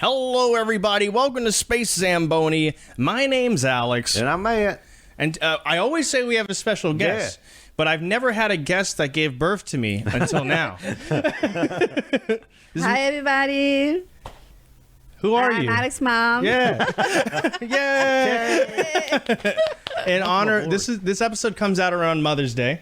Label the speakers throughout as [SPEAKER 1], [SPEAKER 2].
[SPEAKER 1] Hello, everybody. Welcome to Space Zambonie. My name's Alex.
[SPEAKER 2] And I'm Matt.
[SPEAKER 1] And I always say we have a special guest, but I've never had a guest that gave birth to me until now.
[SPEAKER 3] Hi, everybody.
[SPEAKER 1] Who are
[SPEAKER 3] I'm
[SPEAKER 1] you?
[SPEAKER 3] Alex's mom.
[SPEAKER 1] Yeah. Yay. In honor, this episode comes out around Mother's Day.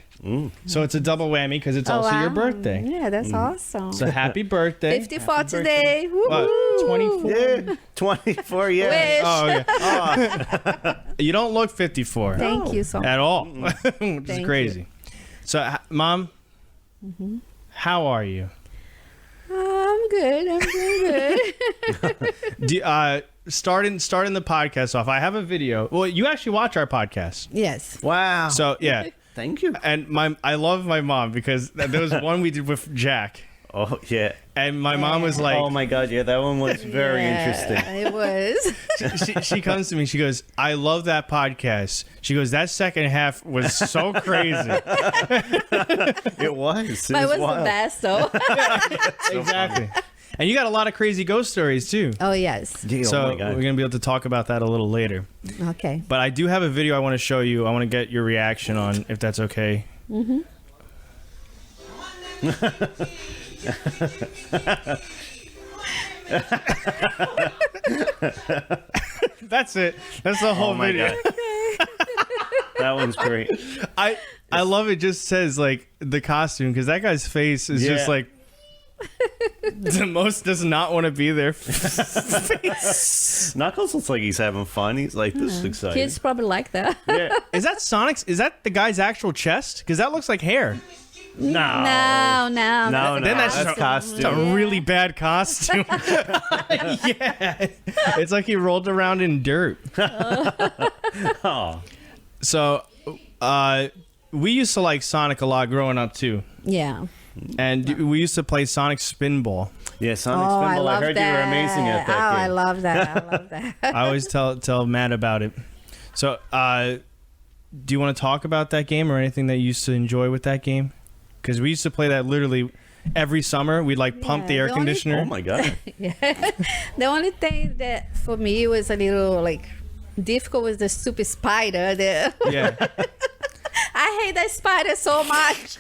[SPEAKER 1] So it's a double whammy because it's also your birthday.
[SPEAKER 3] Yeah, that's awesome.
[SPEAKER 1] So happy birthday.
[SPEAKER 3] 54 today.
[SPEAKER 1] What, 24?
[SPEAKER 2] Yeah, 24, yeah.
[SPEAKER 3] Wish.
[SPEAKER 1] Oh, yeah. You don't look 54.
[SPEAKER 3] Thank you so much.
[SPEAKER 1] At all. Which is
[SPEAKER 3] Thank
[SPEAKER 1] crazy. So, Mom, how are you?
[SPEAKER 3] I'm good. I'm doing good.
[SPEAKER 1] Starting the podcast off, I have a video. Well, you actually watch our podcast.
[SPEAKER 3] Yes.
[SPEAKER 2] Wow.
[SPEAKER 1] So, yeah.
[SPEAKER 2] Thank you.
[SPEAKER 1] And I love my mom because there was one we did with Jack.
[SPEAKER 2] Oh, yeah.
[SPEAKER 1] And my mom was like...
[SPEAKER 2] Oh, my God. Yeah, that one was very interesting.
[SPEAKER 3] It was.
[SPEAKER 1] She comes to me. She goes, I love that podcast. She goes, that second half was so crazy.
[SPEAKER 2] It was.
[SPEAKER 3] But it was
[SPEAKER 2] wild.
[SPEAKER 3] the best, though.
[SPEAKER 1] Exactly. And you got a lot of crazy ghost stories, too.
[SPEAKER 3] Oh, yes.
[SPEAKER 2] Yeah,
[SPEAKER 1] So
[SPEAKER 2] oh, my
[SPEAKER 1] we're
[SPEAKER 2] God.
[SPEAKER 1] going to be able to talk about that a little later.
[SPEAKER 3] Okay.
[SPEAKER 1] But I do have a video I want to show you. I want to get your reaction on, if that's okay. That's it. That's the whole
[SPEAKER 2] Oh, my
[SPEAKER 1] video.
[SPEAKER 2] God. That one's great.
[SPEAKER 1] I love it. Just says like the costume because that guy's face is just
[SPEAKER 2] Yeah.
[SPEAKER 1] like the most does not want to be there.
[SPEAKER 2] Knuckles looks like he's having fun. He's like, this is exciting.
[SPEAKER 3] Kids probably like that.
[SPEAKER 2] Yeah.
[SPEAKER 1] Is that Sonic's? Is that the guy's actual chest? Because that looks like hair.
[SPEAKER 2] No.
[SPEAKER 3] No.
[SPEAKER 1] Then that's
[SPEAKER 2] that's
[SPEAKER 1] just
[SPEAKER 2] costume.
[SPEAKER 1] It's a really bad costume. Yeah, it's like he rolled around in dirt.
[SPEAKER 2] Oh.
[SPEAKER 1] So, we used to like Sonic a lot growing up too,
[SPEAKER 3] Yeah.
[SPEAKER 1] and we used to play Sonic Spinball.
[SPEAKER 2] Yeah, Sonic
[SPEAKER 3] Oh, I
[SPEAKER 2] Spinball. I
[SPEAKER 3] love
[SPEAKER 2] heard
[SPEAKER 3] that.
[SPEAKER 2] you were amazing at that
[SPEAKER 3] I
[SPEAKER 2] game.
[SPEAKER 3] love that.
[SPEAKER 1] I always tell Matt about it. So, do you want to talk about that game or anything that you used to enjoy with that game? Because we used to play that literally every summer. We'd like pump the
[SPEAKER 3] Yeah,
[SPEAKER 1] air
[SPEAKER 3] the only-
[SPEAKER 1] conditioner.
[SPEAKER 2] Oh, my God.
[SPEAKER 3] The only thing that for me was a little like difficult was the stupid spider.
[SPEAKER 1] Yeah.
[SPEAKER 3] I hate that spider so much.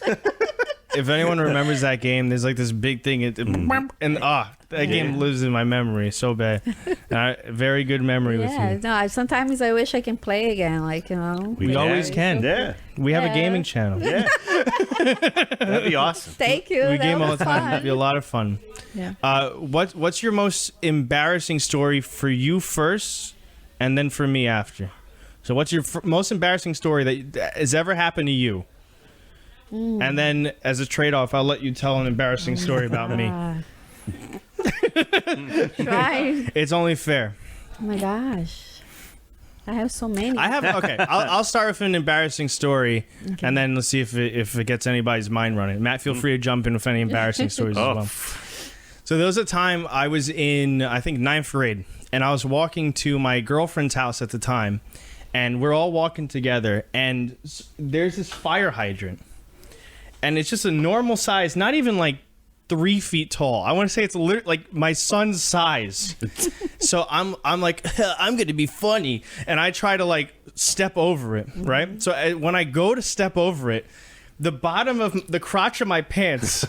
[SPEAKER 1] If anyone remembers that game, there's like this big thing, that game lives in my memory so bad. Very good memory with
[SPEAKER 3] Yeah,
[SPEAKER 1] you.
[SPEAKER 3] no. Sometimes I wish I can play again. Like
[SPEAKER 1] We always can.
[SPEAKER 2] Yeah.
[SPEAKER 1] We have a
[SPEAKER 3] Yeah.
[SPEAKER 1] gaming channel.
[SPEAKER 2] Yeah. That'd be awesome.
[SPEAKER 3] Thank you.
[SPEAKER 1] We
[SPEAKER 3] that
[SPEAKER 1] game all
[SPEAKER 3] was
[SPEAKER 1] the time.
[SPEAKER 3] fun.
[SPEAKER 1] It'd be a lot of fun.
[SPEAKER 3] Yeah.
[SPEAKER 1] What's your most embarrassing story for you first, and then for me after? So, what's your most embarrassing story that has ever happened to you? And then, as a trade-off, I'll let you tell an embarrassing story about me.
[SPEAKER 3] Try.
[SPEAKER 1] It's only fair.
[SPEAKER 3] Oh my gosh. I have so many.
[SPEAKER 1] Okay. I'll start with an embarrassing story, and then let's see if it gets anybody's mind running. Matt, feel free to jump in with any embarrassing stories as well. So there was a time I was in, I think, 9th grade, and I was walking to my girlfriend's house at the time, and we're all walking together, and there's this fire hydrant, and it's just a normal size, not even like 3 feet tall. I want to say it's literally like my son's size. So I'm like, I'm going to be funny. And I try to like step over it, right? So when I go to step over it, the bottom of the crotch of my pants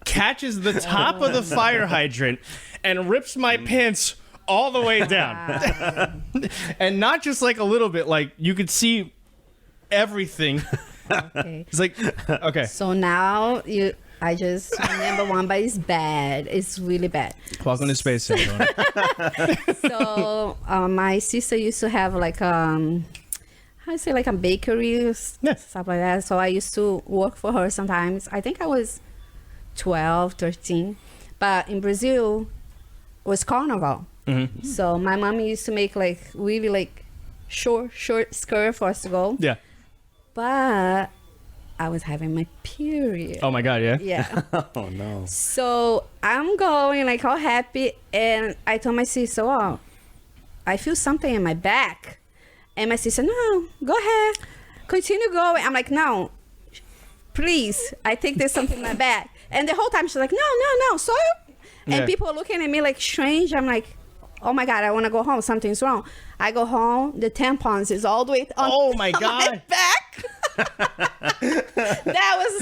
[SPEAKER 1] catches the top of the fire hydrant and rips my pants all the way down. And not just like a little bit, like you could see everything.
[SPEAKER 3] Okay.
[SPEAKER 1] It's like, okay.
[SPEAKER 3] So now I just remember one, but it's bad. It's really bad.
[SPEAKER 1] Welcome to Space Zambonie.
[SPEAKER 3] So my sister used to have like how I say, like a bakery, stuff like that. So I used to work for her sometimes. I think I was 12, 13. But in Brazil, it was carnival.
[SPEAKER 1] Mm-hmm.
[SPEAKER 3] So my mom used to make like really like short skirt for us to go.
[SPEAKER 1] Yeah.
[SPEAKER 3] But I was having my period.
[SPEAKER 1] Oh my God, yeah?
[SPEAKER 3] Yeah.
[SPEAKER 2] Oh, no.
[SPEAKER 3] So I'm going like all happy, and I told my sister, "Oh, I feel something in my back," and my sister, "No, go ahead, continue going." I'm like, "No, please, I think there's something in my back." And the whole time she's like, "No." So, and
[SPEAKER 1] Yeah.
[SPEAKER 3] people are looking at me like strange. I'm like, oh my God, I want to go home. Something's wrong. I go home. The tampons is all the way on,
[SPEAKER 1] Oh my
[SPEAKER 3] on
[SPEAKER 1] God.
[SPEAKER 3] my back. That was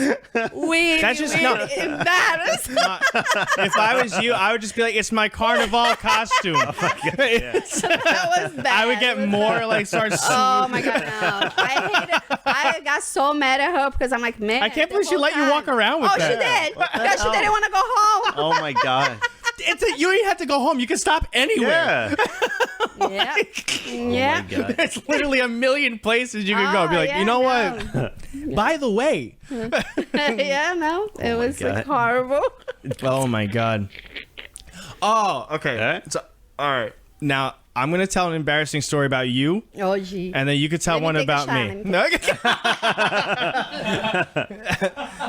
[SPEAKER 3] really,
[SPEAKER 1] That's just
[SPEAKER 3] really
[SPEAKER 1] not-
[SPEAKER 3] embarrassed.
[SPEAKER 1] If I was you, I would just be like, it's my carnival costume.
[SPEAKER 3] That was bad.
[SPEAKER 1] I would get more like start.
[SPEAKER 3] Oh my God, no. I hated. I got so mad at her because I'm like, man.
[SPEAKER 1] I can't
[SPEAKER 3] the
[SPEAKER 1] believe she
[SPEAKER 3] whole
[SPEAKER 1] let you
[SPEAKER 3] time-
[SPEAKER 1] walk around with
[SPEAKER 3] Oh,
[SPEAKER 1] that.
[SPEAKER 3] she did. Because she didn't want to go home.
[SPEAKER 2] Oh my God.
[SPEAKER 1] You don't even have to go home. You can stop anywhere.
[SPEAKER 2] Yeah.
[SPEAKER 3] Yeah.
[SPEAKER 2] Oh
[SPEAKER 3] Yeah.
[SPEAKER 2] my God.
[SPEAKER 1] There's literally a million places you can go. Be like,
[SPEAKER 3] yeah,
[SPEAKER 1] you know
[SPEAKER 3] no.
[SPEAKER 1] what? By the way.
[SPEAKER 3] Yeah, no. It was
[SPEAKER 2] God.
[SPEAKER 3] like horrible.
[SPEAKER 1] Oh my God. Oh, okay.
[SPEAKER 2] Huh?
[SPEAKER 1] So, all right. Now I'm gonna tell an embarrassing story about you,
[SPEAKER 3] Oh, gee.
[SPEAKER 1] and then you could tell
[SPEAKER 3] Let me
[SPEAKER 1] one
[SPEAKER 3] take a
[SPEAKER 1] about
[SPEAKER 3] shot.
[SPEAKER 1] me. No?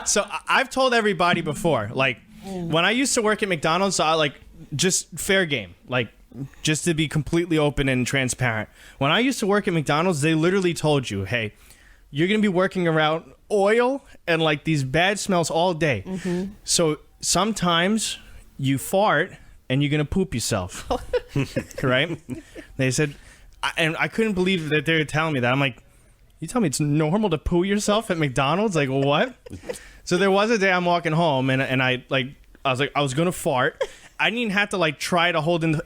[SPEAKER 1] So I've told everybody before, like when I used to work at McDonald's, I like just fair game, like just to be completely open and transparent. When I used to work at McDonald's, they literally told you, hey, you're gonna be working around oil and like these bad smells all day. So sometimes you fart and you're gonna poop yourself, right? They said, and I couldn't believe that they were telling me that. I'm like, you tell me it's normal to poo yourself at McDonald's? Like, what? So there was a day I'm walking home and I was gonna fart. I didn't even have to like try to hold in.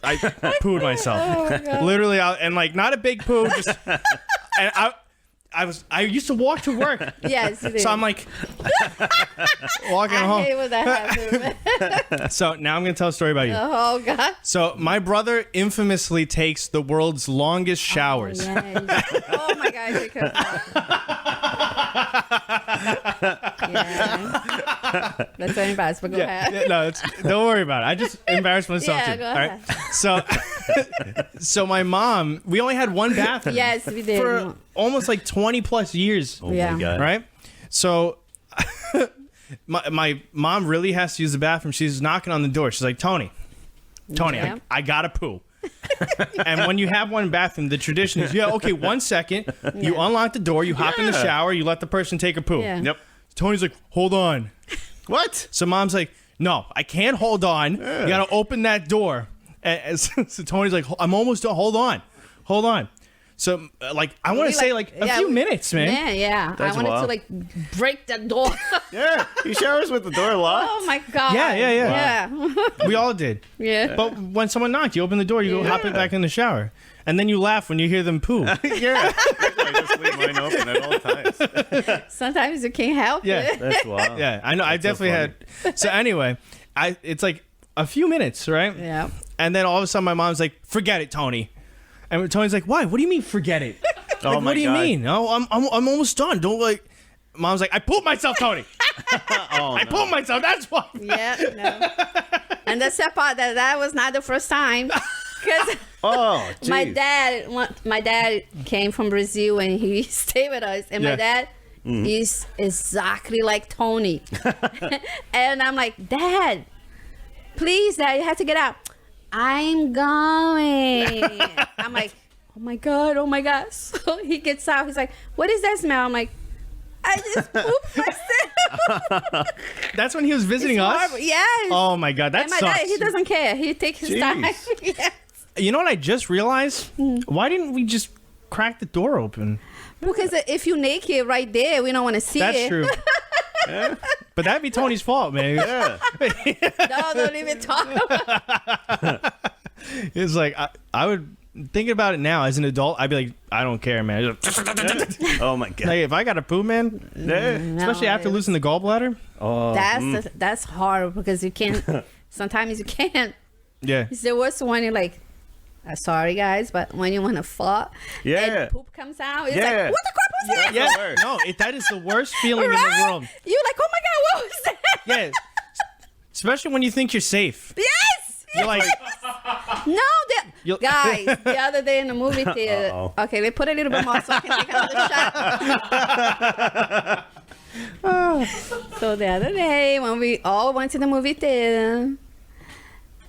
[SPEAKER 1] I pooed myself.
[SPEAKER 3] Oh, my God.
[SPEAKER 1] Literally, and like not a big poo, just. And I used to walk to work.
[SPEAKER 3] Yes, it is.
[SPEAKER 1] So I'm like walking
[SPEAKER 3] I
[SPEAKER 1] home.
[SPEAKER 3] hate when that happens.
[SPEAKER 1] So now I'm gonna tell a story about you.
[SPEAKER 3] Oh, God.
[SPEAKER 1] So my brother infamously takes the world's longest showers.
[SPEAKER 3] Oh, yes. Oh my God. Because, yeah. That's very embarrassing, but go ahead.
[SPEAKER 1] Yeah, no, don't worry about it. I just embarrassed myself
[SPEAKER 3] Yeah,
[SPEAKER 1] too.
[SPEAKER 3] go
[SPEAKER 1] All right. So my mom, we only had one bathroom.
[SPEAKER 3] Yes, we did.
[SPEAKER 1] For almost like 20 plus years.
[SPEAKER 2] Oh
[SPEAKER 3] Yeah.
[SPEAKER 2] my God.
[SPEAKER 1] Right? So my mom really has to use the bathroom. She's knocking on the door. She's like, Tony,
[SPEAKER 3] Yeah.
[SPEAKER 1] I gotta poo. And when you have one bathroom, the tradition is, 1 second. You unlock the door, you hop in the shower, you let the person take a poo.
[SPEAKER 3] Yeah.
[SPEAKER 2] Yep.
[SPEAKER 1] Tony's like, hold on.
[SPEAKER 2] What?
[SPEAKER 1] So mom's like, no, I can't hold on. You gotta open that door. And so Tony's like, I'm almost done. Hold on. So like, I want to say like a few minutes, man.
[SPEAKER 3] Yeah.
[SPEAKER 2] That's
[SPEAKER 3] I wanted
[SPEAKER 2] wild.
[SPEAKER 3] to like break the door.
[SPEAKER 2] Yeah. He showers with the door locked.
[SPEAKER 3] Oh my God.
[SPEAKER 1] Yeah. We all did.
[SPEAKER 3] Yeah.
[SPEAKER 1] But when someone knocked, you open the door, you go hop it back in the shower. And then you laugh when you hear them poo.
[SPEAKER 2] Yeah. I just leave mine open at all times.
[SPEAKER 3] Sometimes you can't help
[SPEAKER 1] Yeah.
[SPEAKER 3] it.
[SPEAKER 2] That's wild.
[SPEAKER 1] Yeah, I know. I
[SPEAKER 2] That's so
[SPEAKER 1] definitely had. So anyway, it's like a few minutes, right?
[SPEAKER 3] Yeah.
[SPEAKER 1] And then all of a sudden, my mom's like, "Forget it, Tony." And Tony's like, "Why? What do you mean, forget it?
[SPEAKER 2] Oh
[SPEAKER 1] Like,
[SPEAKER 2] my
[SPEAKER 1] what do you
[SPEAKER 2] God.
[SPEAKER 1] mean? No, I'm almost done. Don't like." Mom's like, "I pooped myself, Tony.
[SPEAKER 2] Oh,
[SPEAKER 1] I
[SPEAKER 2] no.
[SPEAKER 1] pooped myself. That's why."
[SPEAKER 3] Yeah. No. And the sad part that was not the first time. Because
[SPEAKER 2] Oh, geez.
[SPEAKER 3] my dad came from Brazil and he stayed with us. And my
[SPEAKER 1] Yeah.
[SPEAKER 3] dad is exactly like Tony. And I'm like, Dad, please, Dad, you have to get out. I'm going. I'm like, oh my God. So he gets out. He's like, what is that smell? I'm like, I just pooped myself.
[SPEAKER 1] That's when he was visiting
[SPEAKER 3] It's
[SPEAKER 1] us.
[SPEAKER 3] horrible. Yes.
[SPEAKER 1] Oh my God, that
[SPEAKER 3] And my
[SPEAKER 1] sucks.
[SPEAKER 3] dad, he doesn't care. He takes his
[SPEAKER 2] Jeez.
[SPEAKER 3] time. Yes.
[SPEAKER 1] You know what I just realized? Why didn't we just crack the door open?
[SPEAKER 3] Because if you naked right there, we don't want to see
[SPEAKER 1] That's
[SPEAKER 3] it.
[SPEAKER 1] true. But that'd be Tony's fault, man.
[SPEAKER 2] Yeah.
[SPEAKER 3] No, don't even talk about it.
[SPEAKER 1] It's like I would thinking about it now as an adult. I'd be like, I don't care, man.
[SPEAKER 2] Oh my God.
[SPEAKER 1] Like, if I got to poo, man,
[SPEAKER 2] Yeah.
[SPEAKER 1] especially after
[SPEAKER 3] it's-
[SPEAKER 1] losing the gallbladder.
[SPEAKER 2] Oh.
[SPEAKER 3] That's horrible because you can't. Sometimes you can't.
[SPEAKER 1] Yeah.
[SPEAKER 3] It's the worst when you're like, sorry guys, but when you want to fart
[SPEAKER 2] Yeah.
[SPEAKER 3] and poop comes out, it's
[SPEAKER 2] Yeah.
[SPEAKER 3] like, what the crap was that?
[SPEAKER 1] Yeah.
[SPEAKER 2] the worst.
[SPEAKER 1] No, that is the worst feeling in the
[SPEAKER 3] Right?
[SPEAKER 1] world.
[SPEAKER 3] You're like, oh my God, what was that?
[SPEAKER 1] Yeah. Especially when you think you're safe.
[SPEAKER 3] Yes.
[SPEAKER 1] You're like,
[SPEAKER 3] No,
[SPEAKER 1] You'll-
[SPEAKER 3] guys, the other day in the movie theater.
[SPEAKER 2] Uh-oh.
[SPEAKER 3] Okay, they put a little bit more so I can take another shot. So the other day when we all went to the movie theater,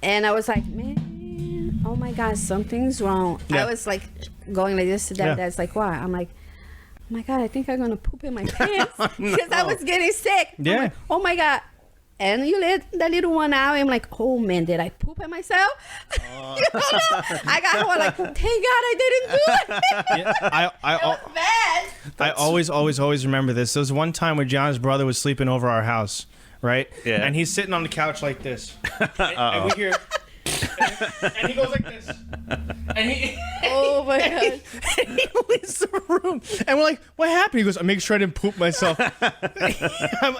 [SPEAKER 3] and I was like, man, oh my God, something's wrong.
[SPEAKER 1] Yeah.
[SPEAKER 3] I was like going like this to Dad.
[SPEAKER 1] Yeah.
[SPEAKER 3] Dad's like, why? I'm like, oh my God, I think I'm gonna poop in my pants because I was getting sick. I'm
[SPEAKER 1] Yeah.
[SPEAKER 3] like, oh my God. And you let the little one out. I'm like, oh man, did I poop at myself? I got home like, thank God I didn't do it.
[SPEAKER 1] Yeah,
[SPEAKER 3] Bad.
[SPEAKER 1] I always remember this. There was one time when John's brother was sleeping over our house, right?
[SPEAKER 2] Yeah.
[SPEAKER 1] And he's sitting on the couch like this. And we hear... and he goes like this. And he...
[SPEAKER 3] Oh my God.
[SPEAKER 1] And he leaves the room. And we're like, what happened? He goes, I make sure I didn't poop myself.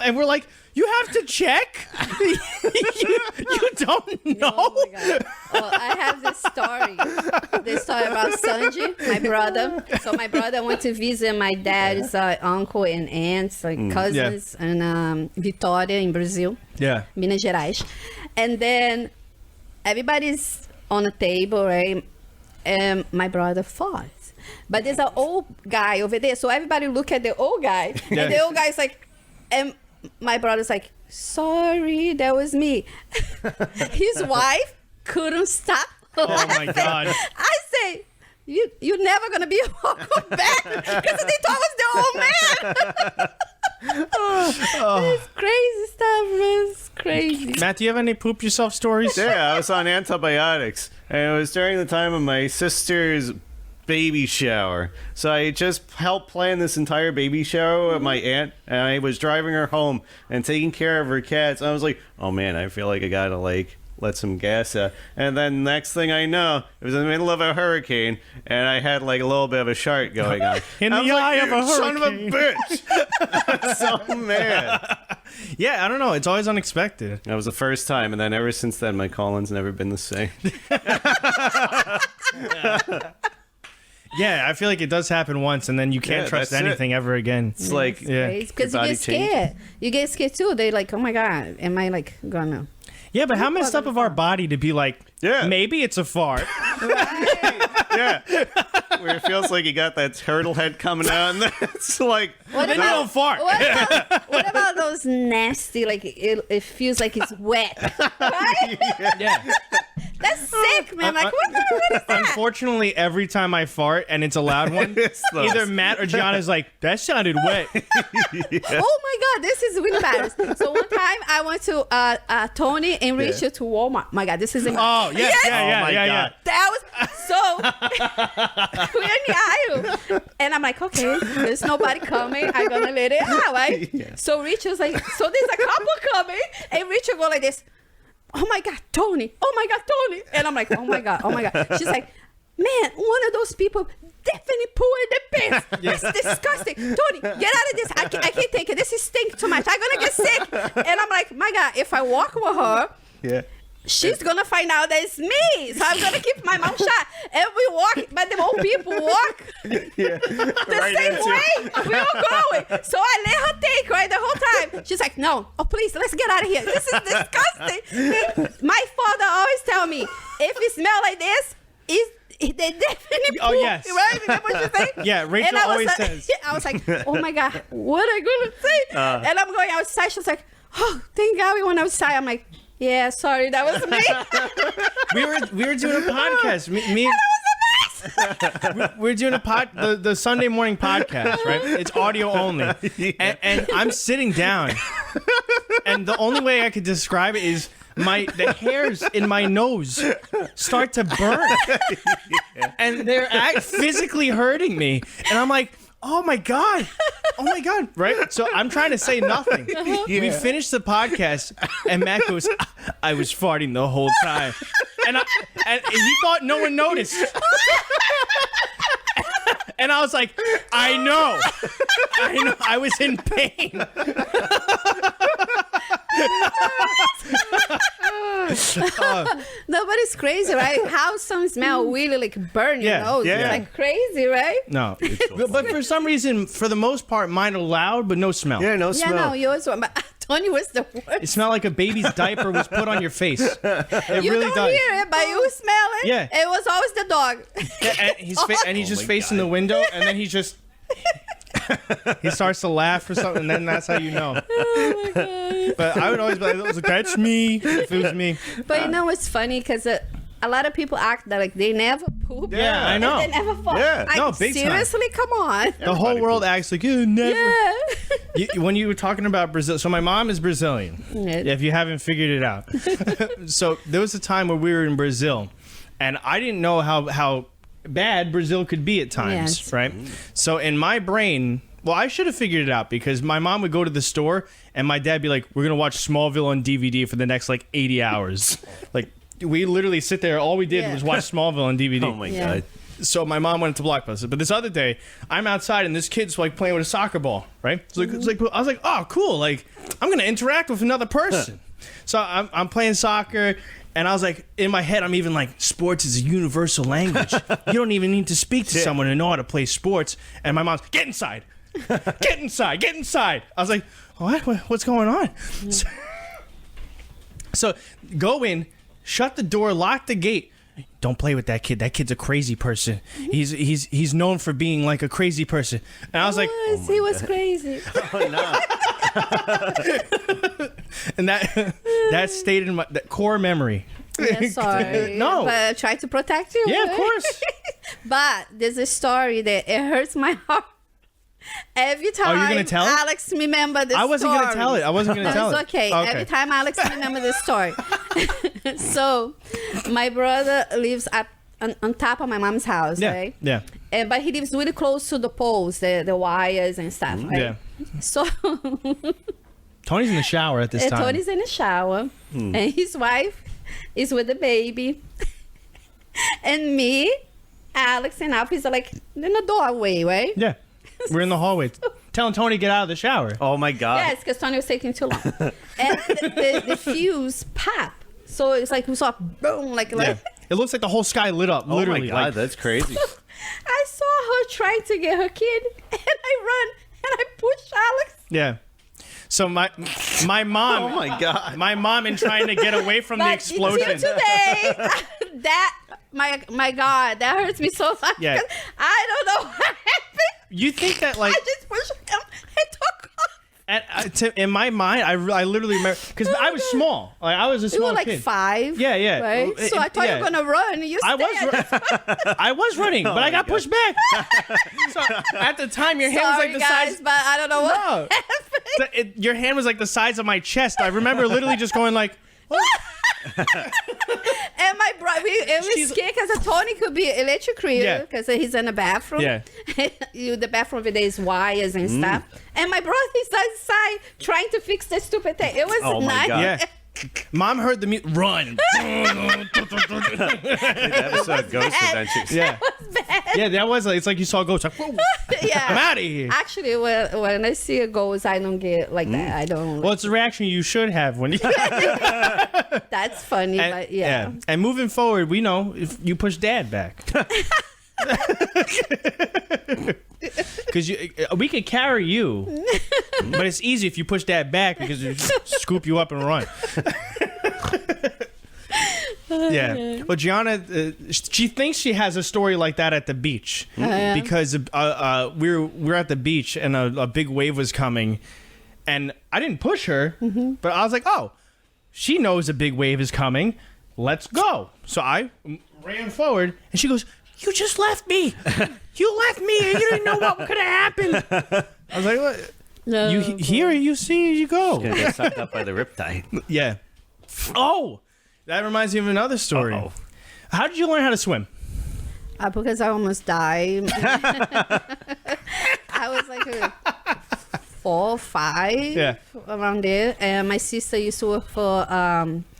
[SPEAKER 1] And we're like, you have to check? you don't know?
[SPEAKER 3] Oh my God. Well, I have this story about Sanji, my brother. So my brother went to visit my dad's uncle and aunts, like cousins, in Vitória in Brazil,
[SPEAKER 1] Yeah.
[SPEAKER 3] Minas Gerais. And then everybody's on a table, right? And my brother fought. But there's an old guy over there. So everybody look at the old guy.
[SPEAKER 1] Yeah.
[SPEAKER 3] And the old guy's like, and my brother's like, sorry, that was me. His wife couldn't stop laughing.
[SPEAKER 1] my God.
[SPEAKER 3] I say, you're never going to be welcome back because they thought I was the old man. It's crazy stuff, man. It's crazy.
[SPEAKER 1] Matt, do you have any poop yourself stories?
[SPEAKER 2] Yeah, I was on antibiotics, and it was during the time of my sister's baby shower. So I just helped plan this entire baby shower with my aunt, and I was driving her home and taking care of her cats. I was like, oh man, I feel like I gotta let some gas out. And then next thing I know, it was in the middle of a hurricane, and I had like a little bit of a shark going on.
[SPEAKER 1] In
[SPEAKER 2] I
[SPEAKER 1] the
[SPEAKER 2] was
[SPEAKER 1] eye
[SPEAKER 2] like,
[SPEAKER 1] of a
[SPEAKER 2] "You son of a
[SPEAKER 1] hurricane."
[SPEAKER 2] bitch. I'm so mad.
[SPEAKER 1] Yeah, I don't know. It's always unexpected.
[SPEAKER 2] That was the first time, and then ever since then, my colon's never been the same.
[SPEAKER 1] Yeah, I feel like it does happen once, and then you can't
[SPEAKER 2] Yeah,
[SPEAKER 1] trust
[SPEAKER 2] that's it.
[SPEAKER 1] anything ever again.
[SPEAKER 2] It's like,
[SPEAKER 1] Yeah.
[SPEAKER 3] Because
[SPEAKER 2] Your
[SPEAKER 3] you
[SPEAKER 2] body
[SPEAKER 3] get scared. You get scared too. They're like, oh my God, am I like gonna...
[SPEAKER 1] Yeah, but how messed up of our body to be like,
[SPEAKER 2] Yeah.
[SPEAKER 1] maybe it's a fart.
[SPEAKER 2] yeah, where it feels like you got that turtle head coming out, and then it's like,
[SPEAKER 3] What
[SPEAKER 1] Then you don't fart.
[SPEAKER 3] what about those nasty, like it feels like it's wet, right?
[SPEAKER 1] Yeah.
[SPEAKER 3] That's sick, man. Like, what is that?
[SPEAKER 1] Unfortunately, every time I fart and it's a loud one,
[SPEAKER 2] It's those.
[SPEAKER 1] either Matt or John is like, that sounded wet.
[SPEAKER 3] Oh my God, this is really embarrassing. So one time I went to Tony and Richard to Walmart. My God, this is
[SPEAKER 1] Oh, yeah,
[SPEAKER 3] Yes!
[SPEAKER 1] yeah.
[SPEAKER 2] Oh my God.
[SPEAKER 3] That was so. We're in the aisle, and I'm like, okay, there's nobody coming. I'm gonna let it out, right?
[SPEAKER 2] Yeah.
[SPEAKER 3] So Richard's like, so there's a couple coming, and Richard go like this. Oh my God, Tony! Oh my God, Tony! And I'm like, oh my God, oh my God. She's like, man, one of those people definitely poo in the pants. That's disgusting. Tony, get out of this. I can't take it. This is stink too much. I'm gonna get sick. And I'm like, my God, if I walk with her.
[SPEAKER 2] yeah.
[SPEAKER 3] She's gonna find out that it's me, so I'm gonna keep my mouth shut. And we walk, but the old people walk
[SPEAKER 2] Yeah.
[SPEAKER 3] the
[SPEAKER 2] Right
[SPEAKER 3] same
[SPEAKER 2] into-
[SPEAKER 3] way we were going. So I let her take, right, the whole time. She's like, no, oh please, let's get out of here. This is disgusting. My father always tell me, if it smell like this, they definitely
[SPEAKER 1] Oh,
[SPEAKER 3] poop,
[SPEAKER 1] yes.
[SPEAKER 3] right? Remember what you say?
[SPEAKER 1] Yeah, Rachel
[SPEAKER 3] And I was
[SPEAKER 1] always
[SPEAKER 3] like,
[SPEAKER 1] says.
[SPEAKER 3] I was like, oh my God, what am I gonna say? And I'm going outside. She's like, oh, thank God we went outside. I'm like, yeah, sorry, that was me.
[SPEAKER 1] We were doing a podcast. Me we're doing the Sunday morning podcast, right? It's audio only, and I'm sitting down, and the only way I could describe it is the hairs in my nose start to burn, and they're physically hurting me, and I'm like, oh my god, right? So I'm trying to say nothing. We finished the podcast, and Matt goes, I was farting the whole time, and you thought no one noticed. And I was like, I know, I was in pain.
[SPEAKER 3] No, but it's crazy, right? How some smell really like burn your nose.
[SPEAKER 2] yeah.
[SPEAKER 3] It's like crazy, right?
[SPEAKER 1] No, but for some reason, for the most part, mine are loud, but no smell.
[SPEAKER 2] Yeah, no
[SPEAKER 3] Yeah,
[SPEAKER 2] smell.
[SPEAKER 3] no, yours were, but Tony was the
[SPEAKER 1] It
[SPEAKER 3] worst.
[SPEAKER 1] smelled like a baby's diaper was put on your face. It
[SPEAKER 3] You
[SPEAKER 1] really
[SPEAKER 3] don't
[SPEAKER 1] does.
[SPEAKER 3] hear it, but you smell it.
[SPEAKER 1] Yeah.
[SPEAKER 3] It was always the dog.
[SPEAKER 1] Yeah, and he's just
[SPEAKER 2] my
[SPEAKER 1] facing
[SPEAKER 2] God.
[SPEAKER 1] the window, and then he just he starts to laugh or something, and then that's how you know.
[SPEAKER 3] Oh my God.
[SPEAKER 1] But I would always be like, that's me if it was me.
[SPEAKER 3] But you know what's funny? Because a lot of people act that like they never poop.
[SPEAKER 1] Yeah, I know.
[SPEAKER 3] And they never fall.
[SPEAKER 2] Yeah.
[SPEAKER 1] No, big time.
[SPEAKER 3] Seriously, come on.
[SPEAKER 1] The whole world acts like, never.
[SPEAKER 3] Yeah.
[SPEAKER 1] When you were talking about Brazil, so my mom is Brazilian.
[SPEAKER 3] Yeah.
[SPEAKER 1] If you haven't figured it out. So there was a time where we were in Brazil, and I didn't know how bad Brazil could be at times,
[SPEAKER 3] Yes.
[SPEAKER 1] right? So in my brain, well, I should have figured it out because my mom would go to the store and my dad be like, we're going to watch Smallville on DVD for the next like 80 hours. Like we literally sit there. All we did
[SPEAKER 3] Yeah.
[SPEAKER 1] was watch Smallville on DVD.
[SPEAKER 2] Oh my
[SPEAKER 3] Yeah.
[SPEAKER 2] god.
[SPEAKER 1] So my mom went to Blockbuster. But this other day, I'm outside and this kid's like playing with a soccer ball, right? It's like I was like, oh, cool. Like I'm going to interact with another person. So I'm playing soccer. And I was like, in my head, I'm even like, sports is a universal language. You don't even need to speak to someone to know how to play sports. And my mom's, get inside. Get inside. Get inside. I was like, what's going on? So go in, shut the door, lock the gate. Don't play with that kid. That kid's a crazy person. He's known for being like a crazy person. And I was like,
[SPEAKER 3] He was crazy.
[SPEAKER 2] Oh no.
[SPEAKER 1] and that stayed in my that core memory.
[SPEAKER 3] Yeah, sorry.
[SPEAKER 1] No.
[SPEAKER 3] But I try to protect you.
[SPEAKER 1] Yeah, of course.
[SPEAKER 3] But there's a story that it hurts my heart. Every time
[SPEAKER 1] you're gonna tell it?
[SPEAKER 3] Alex remember this
[SPEAKER 1] I wasn't
[SPEAKER 3] story.
[SPEAKER 1] gonna tell it. I wasn't gonna tell
[SPEAKER 3] It's
[SPEAKER 1] it.
[SPEAKER 3] okay. Every time Alex remember this story. So my brother lives up on top of my mom's house,
[SPEAKER 1] Yeah.
[SPEAKER 3] right?
[SPEAKER 1] Yeah.
[SPEAKER 3] But he lives really close to the poles, the wires and stuff, right?
[SPEAKER 1] Yeah.
[SPEAKER 3] So
[SPEAKER 1] Tony's in the shower at this time.
[SPEAKER 3] Tony's in the shower, and his wife is with the baby, and me, Alex, and Alfie are like in the doorway, right?
[SPEAKER 1] Yeah. We're in the hallway telling Tony to get out of the shower.
[SPEAKER 2] Oh my god.
[SPEAKER 3] Yes, because Tony was taking too long, and the fuse pop. So it's like we saw boom, like
[SPEAKER 1] Yeah. It looks like the whole sky lit up,
[SPEAKER 2] Oh
[SPEAKER 1] literally.
[SPEAKER 2] my god,
[SPEAKER 1] like,
[SPEAKER 2] that's crazy.
[SPEAKER 3] I saw her trying to get her kid, and I run and I push Alex.
[SPEAKER 1] yeah. So my mom,
[SPEAKER 2] Oh my god.
[SPEAKER 1] my mom, in trying to get away from the
[SPEAKER 3] But
[SPEAKER 1] explosion.
[SPEAKER 3] Till today, that my God, that hurts me so much.
[SPEAKER 1] Yeah.
[SPEAKER 3] 'Cause I don't know what happened.
[SPEAKER 1] You think that like
[SPEAKER 3] I just pushed him and took off.
[SPEAKER 1] in my mind, I literally remember because I was small. Like I was a
[SPEAKER 3] You
[SPEAKER 1] small
[SPEAKER 3] were like
[SPEAKER 1] kid.
[SPEAKER 3] 5.
[SPEAKER 1] Yeah, yeah.
[SPEAKER 3] Right? So I thought
[SPEAKER 1] yeah.
[SPEAKER 3] you were gonna run. You
[SPEAKER 1] I
[SPEAKER 3] stayed.
[SPEAKER 1] I was running, but I
[SPEAKER 2] my
[SPEAKER 1] got
[SPEAKER 2] God.
[SPEAKER 1] pushed back. So at the time, your hand was
[SPEAKER 3] Sorry,
[SPEAKER 1] like the
[SPEAKER 3] guys,
[SPEAKER 1] size.
[SPEAKER 3] but I don't know what
[SPEAKER 1] No.
[SPEAKER 3] happened.
[SPEAKER 1] Your hand was like the size of my chest. I remember literally just going like,
[SPEAKER 3] And my brother, it was
[SPEAKER 1] She's-
[SPEAKER 3] scared because Tony could be electrocuted
[SPEAKER 1] Yeah.
[SPEAKER 3] because he's in the bathroom.
[SPEAKER 1] Yeah.
[SPEAKER 3] The bathroom with these wires and stuff. And my brother is outside trying to fix the stupid thing. It was
[SPEAKER 2] Oh my
[SPEAKER 3] nice.
[SPEAKER 2] God.
[SPEAKER 1] yeah. Mom heard the music. Run.
[SPEAKER 2] The episode of Ghost
[SPEAKER 3] bad.
[SPEAKER 2] Adventures.
[SPEAKER 1] Yeah.
[SPEAKER 3] Bad.
[SPEAKER 1] Yeah, that was like, it's like you saw a ghost. Like, whoa,
[SPEAKER 3] Yeah.
[SPEAKER 1] I'm out of here.
[SPEAKER 3] Actually, when I see a ghost, I don't get like that. I don't.
[SPEAKER 1] Well, it's a reaction you should have when you.
[SPEAKER 3] That's funny, but yeah.
[SPEAKER 1] And moving forward, we know if you push Dad back. Because we could carry you, but it's easy if you push Dad back because you scoop you up and run. Yeah. Well, Gianna, she thinks she has a story like that at the beach because we're at the beach and a big wave was coming, and I didn't push her, but I was like, oh, she knows a big wave is coming. Let's go. So I ran forward, and she goes, "You just left me. You left me. You didn't know what could have happened." I was like, "What?
[SPEAKER 3] No,
[SPEAKER 1] You hear, you see, you go."
[SPEAKER 2] Gonna get sucked up by the riptide.
[SPEAKER 1] Yeah. Oh, that reminds me of another story.
[SPEAKER 2] Uh-oh.
[SPEAKER 1] How did you learn how to swim?
[SPEAKER 3] because I almost died. I was like 4 or 5 around there, and my sister used to work for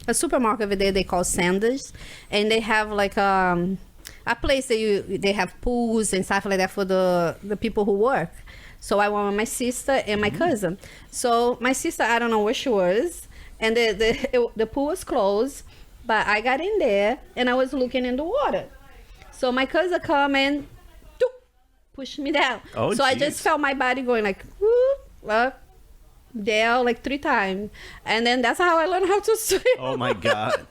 [SPEAKER 3] a supermarket over there they call Sanders, and they have like a place that they have pools and stuff like that for the people who work. So I went with my sister and my cousin. So my sister, I don't know where she was, and the pool was closed, but I got in there and I was looking in the water. So my cousin come and push me down.
[SPEAKER 2] Oh,
[SPEAKER 3] so I
[SPEAKER 2] geez.
[SPEAKER 3] just felt my body going like whoop, up, down like 3 times, and then that's how I learned how to swim.
[SPEAKER 2] Oh my god.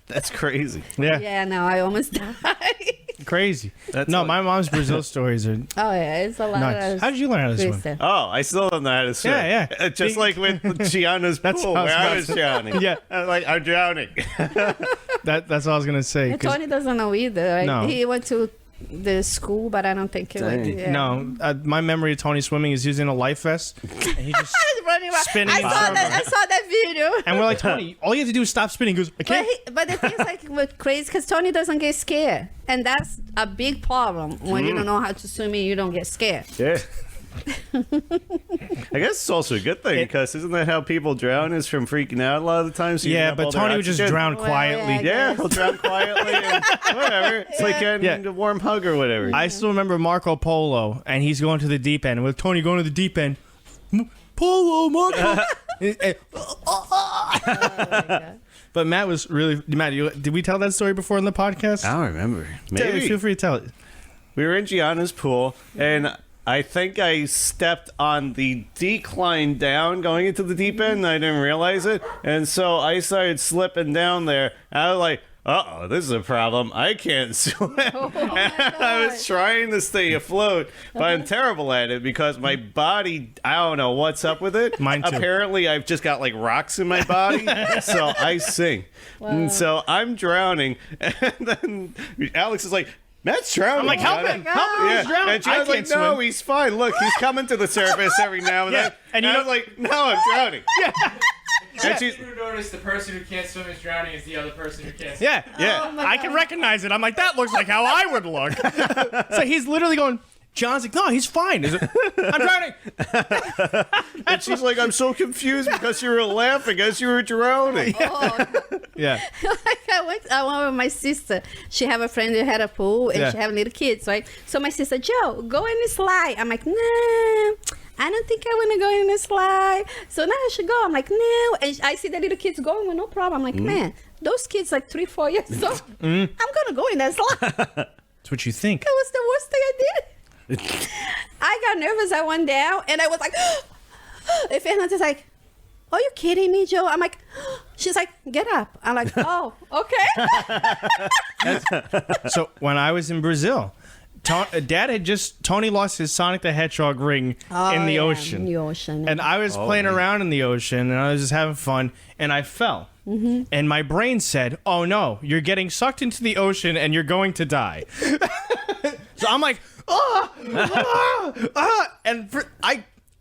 [SPEAKER 2] That's crazy.
[SPEAKER 1] Yeah.
[SPEAKER 3] Yeah, no, I almost died.
[SPEAKER 1] Crazy.
[SPEAKER 2] That's
[SPEAKER 1] no,
[SPEAKER 2] what-
[SPEAKER 1] my mom's Brazil stories are
[SPEAKER 3] Oh yeah, it's a lot
[SPEAKER 1] nuts.
[SPEAKER 3] of
[SPEAKER 1] How did you learn how to swim?
[SPEAKER 3] twisted.
[SPEAKER 2] Oh, I still don't know how to swim.
[SPEAKER 1] Yeah, yeah.
[SPEAKER 2] Just like with Gianna's
[SPEAKER 1] That's
[SPEAKER 2] pool
[SPEAKER 1] what I was
[SPEAKER 2] where I
[SPEAKER 1] about
[SPEAKER 2] was
[SPEAKER 1] to-
[SPEAKER 2] drowning.
[SPEAKER 1] Yeah.
[SPEAKER 2] I'm like, I'm drowning.
[SPEAKER 1] That's what I was gonna say.
[SPEAKER 3] And Tony doesn't know either. Right?
[SPEAKER 1] No.
[SPEAKER 3] He went to the school, but I don't think he went.
[SPEAKER 2] Dang.
[SPEAKER 3] Yeah.
[SPEAKER 1] No, my memory of Tony swimming is using a life vest, and he just
[SPEAKER 3] Running around.
[SPEAKER 1] spinning.
[SPEAKER 3] I saw that video.
[SPEAKER 1] And we're like, Tony, all you have to do is stop spinning. He goes, I can't.
[SPEAKER 3] But the thing is, like, with crazy, because Tony doesn't get scared, and that's a big problem when you don't know how to swim and you don't get scared.
[SPEAKER 2] Yeah. I guess it's also a good thing because isn't that how people drown is from freaking out a lot of the times? So
[SPEAKER 1] Yeah, but Tony would just drown
[SPEAKER 3] Well,
[SPEAKER 1] quietly.
[SPEAKER 3] yeah,
[SPEAKER 2] Yeah, he'll drown quietly and whatever. It's like getting a warm hug or whatever.
[SPEAKER 1] I still remember Marco Polo, and he's going to the deep end. With Tony going to the deep end, Polo, Marco. But Matt was really did we tell that story before in the podcast?
[SPEAKER 2] I don't remember. Maybe.
[SPEAKER 1] Feel free to tell it.
[SPEAKER 2] We were in Gianna's pool, and I think I stepped on the decline down going into the deep end, and I didn't realize it. And so I started slipping down there. And I was like, uh-oh, this is a problem. I can't swim. I was trying to stay afloat, but I'm terrible at it because my body, I don't know what's up with it.
[SPEAKER 1] Mine too.
[SPEAKER 2] Apparently, I've just got like rocks in my body, so I sink. And so I'm drowning, and then Alex is like, Matt's drowning.
[SPEAKER 1] I'm like, help
[SPEAKER 2] Gianna."
[SPEAKER 1] him, help him, he's drowning.
[SPEAKER 2] And she was
[SPEAKER 1] I
[SPEAKER 2] like,
[SPEAKER 1] can't
[SPEAKER 2] no,
[SPEAKER 1] swim.
[SPEAKER 2] he's fine. Look, he's coming to the surface every now and
[SPEAKER 1] Yeah,
[SPEAKER 2] then.
[SPEAKER 1] and
[SPEAKER 2] And
[SPEAKER 1] you
[SPEAKER 2] I
[SPEAKER 1] know-
[SPEAKER 2] was like, no, I'm drowning. And she's,
[SPEAKER 4] You notice the person who can't swim is drowning is the other person who can't swim.
[SPEAKER 1] Yeah,
[SPEAKER 2] yeah.
[SPEAKER 1] I can recognize it. I'm like, that looks like how I would look. So he's literally going. John's like, no, he's fine. I'm drowning.
[SPEAKER 2] And she's like, I'm so confused because you were laughing as you were drowning.
[SPEAKER 3] Oh,
[SPEAKER 1] Yeah.
[SPEAKER 3] like I went with my sister. She have a friend that had a pool, and
[SPEAKER 1] Yeah.
[SPEAKER 3] she have little kids, right? So my sister, Joe, go in the slide. I'm like, nah, I don't think I want to go in the slide. So now I should go. I'm like, no. And I see the little kids going with no problem. I'm like, man, those kids like 3-4 years old. I'm gonna go in that slide. That
[SPEAKER 1] That's what you think.
[SPEAKER 3] was the worst thing I did. I got nervous. I went down, and I was like, and Fernanda's like, are you kidding me, Joe? I'm like, she's like, get up. I'm like, oh, okay.
[SPEAKER 1] So when I was in Brazil, Dad had Tony lost his Sonic the Hedgehog ring in the ocean.
[SPEAKER 3] In the ocean.
[SPEAKER 1] And I was playing around in the ocean, and I was just having fun, and I fell. And my brain said, oh no, you're getting sucked into the ocean, and you're going to die. So I'm like, and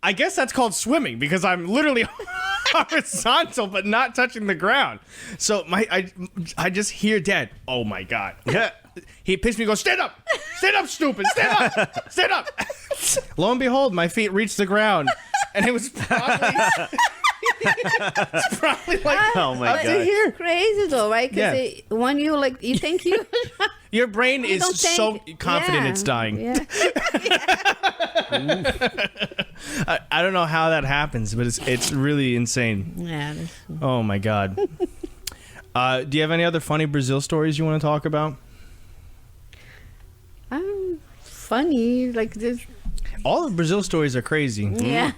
[SPEAKER 1] I guess that's called swimming, because I'm literally horizontal but not touching the ground. So I just hear Dad, oh my God.
[SPEAKER 2] Yeah.
[SPEAKER 1] He pissed me and goes, stand up, stupid, stand up, stand up. Lo and behold, my feet reached the ground, and it was probably, like,
[SPEAKER 2] Oh my
[SPEAKER 3] But
[SPEAKER 2] God.
[SPEAKER 3] it's crazy though, right? Because
[SPEAKER 1] Yeah.
[SPEAKER 3] when you like, you think you,
[SPEAKER 1] your brain is
[SPEAKER 3] don't
[SPEAKER 1] so
[SPEAKER 3] think-
[SPEAKER 1] confident
[SPEAKER 3] yeah,
[SPEAKER 1] it's dying.
[SPEAKER 3] Yeah.
[SPEAKER 1] I don't know how that happens, but it's really insane.
[SPEAKER 3] Yeah.
[SPEAKER 1] Oh my God. Do you have any other funny Brazil stories you want to talk about?
[SPEAKER 3] Funny, like this.
[SPEAKER 1] All the Brazil stories are crazy.
[SPEAKER 3] Yeah.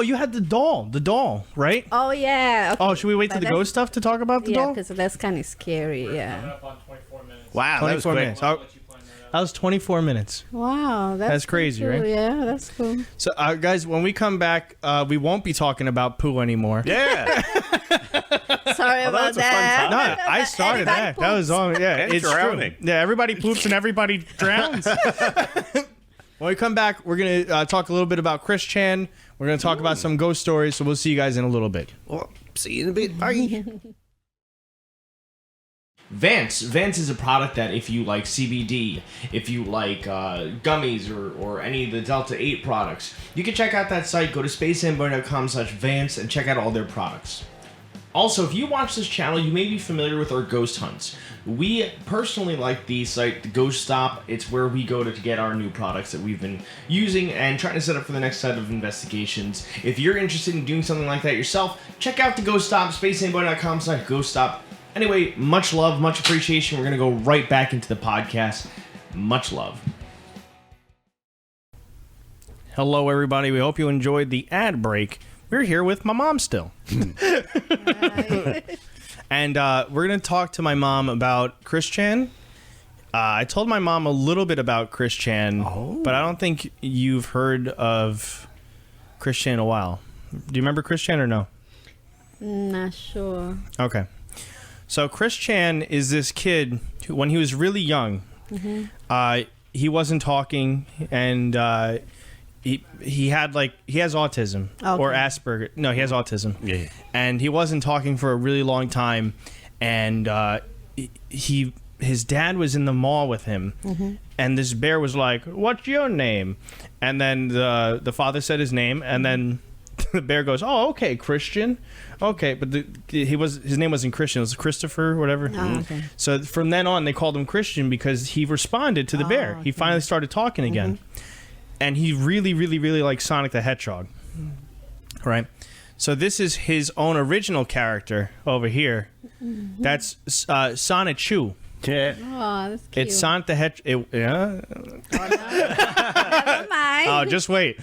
[SPEAKER 1] You had the doll, right?
[SPEAKER 3] Oh yeah. Okay.
[SPEAKER 1] Oh, should we wait till
[SPEAKER 3] But
[SPEAKER 1] the
[SPEAKER 3] that's-
[SPEAKER 1] ghost stuff to talk about the
[SPEAKER 3] Yeah,
[SPEAKER 1] doll?
[SPEAKER 3] because that's kind of scary.
[SPEAKER 4] Coming
[SPEAKER 3] Yeah.
[SPEAKER 4] up on 24 minutes.
[SPEAKER 2] Wow, that was
[SPEAKER 1] 24
[SPEAKER 2] quick.
[SPEAKER 1] minutes.
[SPEAKER 4] I'll let you plan that out.
[SPEAKER 1] That was 24 minutes.
[SPEAKER 3] Wow,
[SPEAKER 1] That's crazy,
[SPEAKER 3] cool.
[SPEAKER 1] right?
[SPEAKER 3] Yeah, that's cool.
[SPEAKER 1] So, guys, when we come back, we won't be talking about poo anymore.
[SPEAKER 2] Yeah.
[SPEAKER 3] Sorry about
[SPEAKER 2] was a fun
[SPEAKER 3] that.
[SPEAKER 1] No, I started
[SPEAKER 3] Everybody
[SPEAKER 1] that. That was
[SPEAKER 3] poops.
[SPEAKER 1] on. Yeah,
[SPEAKER 2] And
[SPEAKER 1] it's
[SPEAKER 2] drowning.
[SPEAKER 1] true. Yeah, everybody poops and everybody drowns. When we come back, we're gonna talk a little bit about Chris Chan. We're gonna talk about some ghost stories. So we'll see you guys in a little bit.
[SPEAKER 2] Well, see you in a bit. Bye.
[SPEAKER 5] Vance is a product that if you like CBD, if you like gummies or any of the Delta 8 products, you can check out that site. Go to SpaceZambonie.com/Vance and check out all their products. Also, if you watch this channel, you may be familiar with our ghost hunts. We personally like the site, the Ghost Stop. It's where we go to get our new products that we've been using and trying to set up for the next set of investigations. If you're interested in doing something like that yourself, check out the Ghost Stop, SpaceZambonie.com/Ghost Stop. Anyway, much love, much appreciation. We're going to go right back into the podcast. Much love.
[SPEAKER 1] Hello, everybody. We hope you enjoyed the ad break. We're here with my mom still. And we're going to talk to my mom about Chris Chan. I told my mom a little bit about Chris Chan, but I don't think you've heard of Chris Chan in a while. Do you remember Chris Chan or no?
[SPEAKER 3] Not sure.
[SPEAKER 1] Okay. So Chris Chan is this kid who, when he was really young, he wasn't talking, and he has autism or Asperger. No, he has autism.
[SPEAKER 2] Yeah.
[SPEAKER 1] And he wasn't talking for a really long time, and his dad was in the mall with him, and this bear was like, "What's your name?" And then the father said his name, and then the bear goes, "Oh, okay, Christian, okay." But his name wasn't Christian; it was Christopher, or whatever.
[SPEAKER 3] Oh, okay.
[SPEAKER 1] So from then on, they called him Christian because he responded to the bear. He finally started talking again, and he really, really, really likes Sonic the Hedgehog, right? So this is his own original character over here. That's Sonic Chew.
[SPEAKER 2] Yeah.
[SPEAKER 3] Oh, that's cute.
[SPEAKER 1] It's Sonic the Hedgehog. Yeah.
[SPEAKER 3] Never mind.
[SPEAKER 1] Oh, just wait.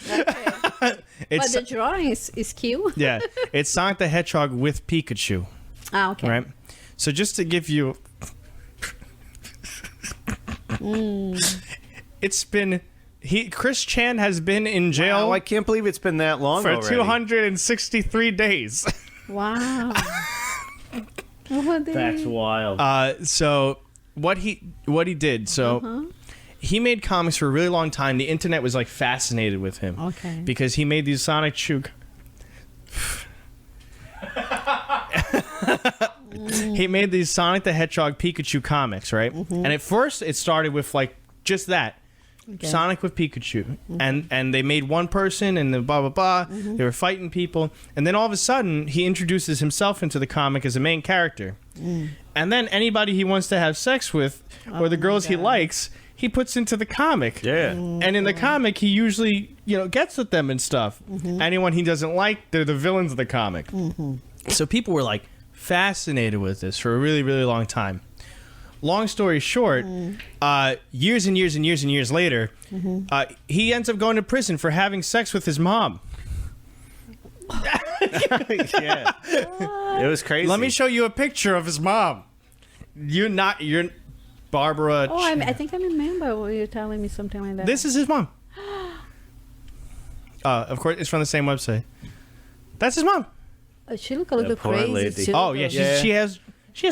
[SPEAKER 3] But
[SPEAKER 1] It's
[SPEAKER 3] the drawing is cute.
[SPEAKER 1] yeah. It's Sonic the Hedgehog with Pikachu.
[SPEAKER 3] Ah, okay.
[SPEAKER 1] Right. So just to give you, it's been Chris Chan has been in jail
[SPEAKER 2] Oh, I can't believe it's been that long
[SPEAKER 1] for
[SPEAKER 2] already.
[SPEAKER 1] 263 days.
[SPEAKER 3] Wow. What
[SPEAKER 2] That's wild.
[SPEAKER 1] So what he did, so he made comics for a really long time. The internet was like fascinated with him.
[SPEAKER 3] Okay.
[SPEAKER 1] Because he made these Sonic Chew. He made these Sonic the Hedgehog Pikachu comics, right? And at first it started with like just that.
[SPEAKER 3] Okay.
[SPEAKER 1] Sonic with Pikachu, and they made one person, and then blah blah blah. They were fighting people, and then all of a sudden he introduces himself into the comic as a main character, and then anybody he wants to have sex with or the girls he likes, he puts into the comic.
[SPEAKER 2] Yeah.
[SPEAKER 1] And in the comic, he usually gets with them and stuff. Anyone he doesn't like, they're the villains of the comic. So people were like fascinated with this for a really really long time. Long story short, years and years and years and years later, he ends up going to prison for having sex with his mom.
[SPEAKER 2] Yeah. It was crazy.
[SPEAKER 1] Let me show you a picture of his mom. You're Barbara.
[SPEAKER 3] Oh, I think I remember what you're telling me something like that.
[SPEAKER 1] This is his mom. Of course, it's from the same website. That's his mom.
[SPEAKER 3] She look a little
[SPEAKER 2] poor
[SPEAKER 3] crazy
[SPEAKER 2] lady.
[SPEAKER 3] too.
[SPEAKER 1] Oh yeah, she has